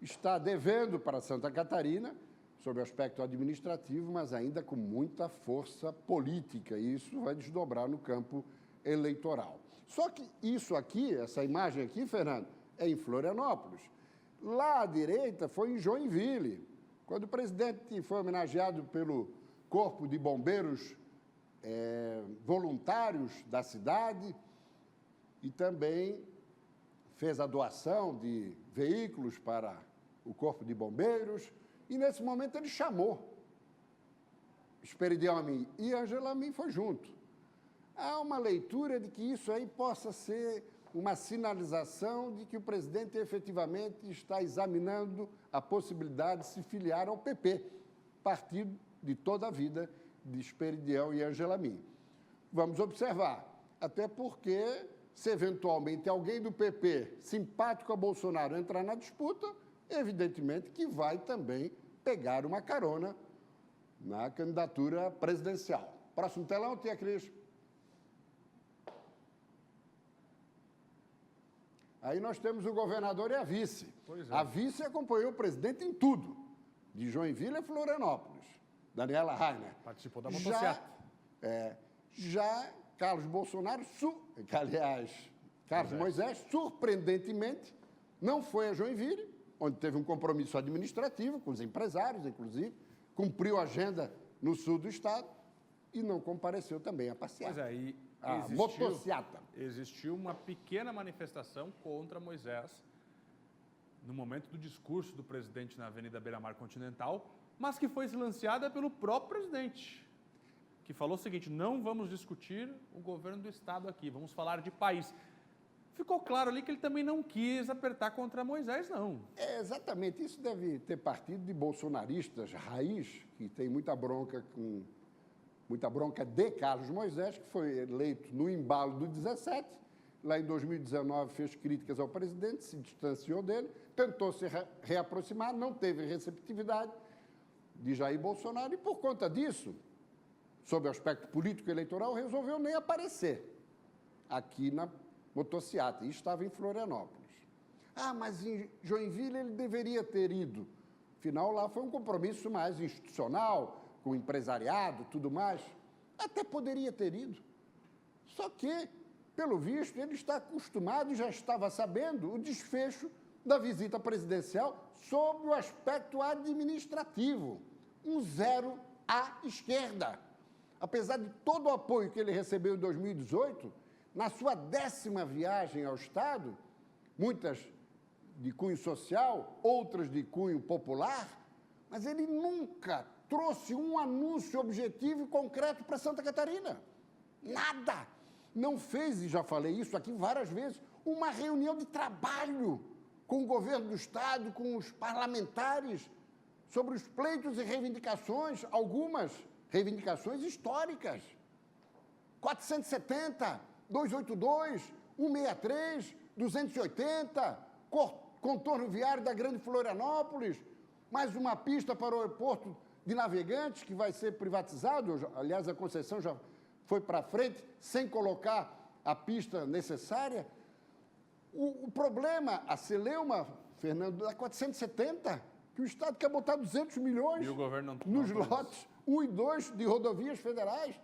está devendo para Santa Catarina, sob o aspecto administrativo, mas ainda com muita força política, e isso vai desdobrar no campo eleitoral. Só que isso aqui, essa imagem aqui, Fernando, é em Florianópolis. Lá à direita foi em Joinville, quando o presidente foi homenageado pelo Corpo de Bombeiros voluntários da cidade e também fez a doação de veículos para o Corpo de Bombeiros e, nesse momento, ele chamou Esperidião Amin e Ângela Min foi junto. Há uma leitura de que isso aí possa ser uma sinalização de que o presidente efetivamente está examinando a possibilidade de se filiar ao PP, partido de toda a vida de Esperidião e Ângela Min. Vamos observar, até porque, se eventualmente alguém do PP simpático a Bolsonaro entrar na disputa, evidentemente que vai também pegar uma carona na candidatura presidencial. Próximo telão, Tia Cris. Aí nós temos o governador e a vice. Pois é. A vice acompanhou o presidente em tudo, de Joinville a Florianópolis. Daniela Rainer. Participou da motocicleta. Já Carlos Bolsonaro, Carlos Moisés, surpreendentemente, não foi a Joinville, onde teve um compromisso administrativo com os empresários, inclusive, cumpriu a agenda no sul do estado e não compareceu também à passeata. Pois é, e existiu uma pequena manifestação contra Moisés no momento do discurso do presidente na Avenida Beira-Mar Continental, mas que foi silenciada pelo próprio presidente. que falou o seguinte: não vamos discutir o governo do Estado aqui, vamos falar de país. Ficou claro ali que ele também não quis apertar contra Moisés, não. É, exatamente, isso deve ter partido de bolsonaristas raiz, que tem muita bronca de Carlos Moisés, que foi eleito no embalo do 17, lá em 2019 fez críticas ao presidente, se distanciou dele, tentou se reaproximar, não teve receptividade de Jair Bolsonaro e, por conta disso, sob o aspecto político-eleitoral, resolveu nem aparecer aqui na motociata, e estava em Florianópolis. Ah, mas em Joinville ele deveria ter ido. Afinal, lá foi um compromisso mais institucional, com o empresariado, tudo mais. Até poderia ter ido. Só que, pelo visto, ele está acostumado e já estava sabendo o desfecho da visita presidencial sob o aspecto administrativo. Um 0 à esquerda. Apesar de todo o apoio que ele recebeu em 2018, na sua 10ª viagem ao Estado, muitas de cunho social, outras de cunho popular, mas ele nunca trouxe um anúncio objetivo e concreto para Santa Catarina. Nada. Não fez, e já falei isso aqui várias vezes, uma reunião de trabalho com o governo do Estado, com os parlamentares, sobre os pleitos e reivindicações, algumas reivindicações históricas. 470, 282, 163, 280, contorno viário da Grande Florianópolis, mais uma pista para o aeroporto de Navegantes, que vai ser privatizado. Aliás, a concessão já foi para frente, sem colocar a pista necessária. O problema, a Celeuma, Fernando, da 470, que o Estado quer botar 200 milhões e o governo nos lotes 1 e 2 de rodovias federais.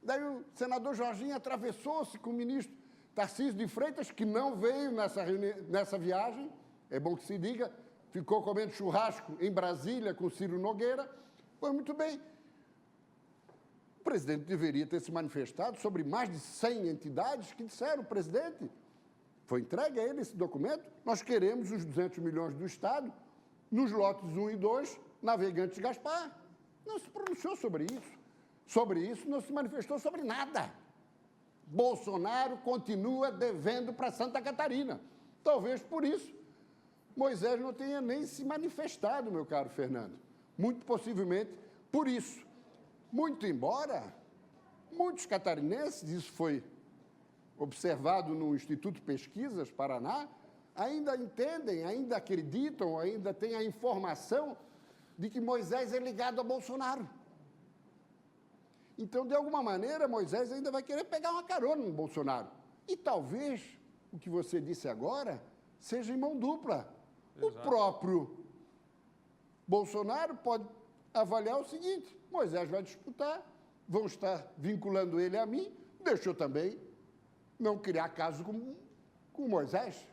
Daí o senador Jorginho atravessou-se com o ministro Tarcísio de Freitas, que não veio nessa viagem, é bom que se diga, ficou comendo churrasco em Brasília com Ciro Nogueira. Pois muito bem, o presidente deveria ter se manifestado sobre mais de 100 entidades que disseram: presidente, foi entregue a ele esse documento, nós queremos os 200 milhões do Estado nos lotes 1 e 2, Navegantes Gaspar. Não se pronunciou sobre isso. Sobre isso, não se manifestou sobre nada. Bolsonaro continua devendo para Santa Catarina. Talvez por isso Moisés não tenha nem se manifestado, meu caro Fernando. Muito possivelmente por isso. Muito embora muitos catarinenses, isso foi observado no Instituto Pesquisas Paraná, ainda entendem, ainda acreditam, ainda têm a informação de que Moisés é ligado a Bolsonaro. Então, de alguma maneira, Moisés ainda vai querer pegar uma carona no Bolsonaro. E talvez o que você disse agora seja em mão dupla. Exato. O próprio Bolsonaro pode avaliar o seguinte: Moisés vai disputar, vão estar vinculando ele a mim, deixa eu também não criar caso com Moisés.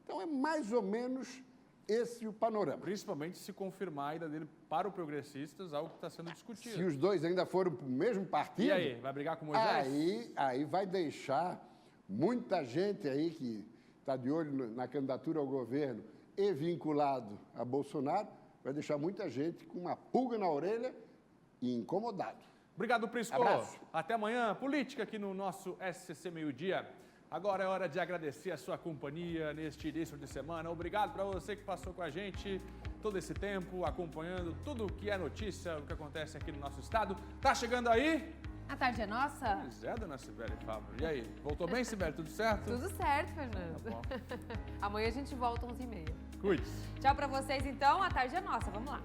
Então, é mais ou menos esse o panorama. Principalmente se confirmar a ida dele para o Progressistas, algo que está sendo discutido. Se os dois ainda forem para o mesmo partido... E aí, vai brigar com Moisés? Aí vai deixar muita gente aí que está de olho na candidatura ao governo e vinculado a Bolsonaro, vai deixar muita gente com uma pulga na orelha e incomodado. Obrigado, Prisco. Abraço. Até amanhã. Política aqui no nosso SCC Meio-Dia. Agora é hora de agradecer a sua companhia neste início de semana. Obrigado para você que passou com a gente todo esse tempo, acompanhando tudo o que é notícia, o que acontece aqui no nosso estado. Tá chegando aí? A tarde é nossa? Pois é, dona Sibeli Fábio. E aí, voltou bem, Sibeli? Tudo certo? Tudo certo, Fernando. Tá bom. Amanhã a gente volta 11h30. Cuide-se. Tchau para vocês, então. A tarde é nossa. Vamos lá.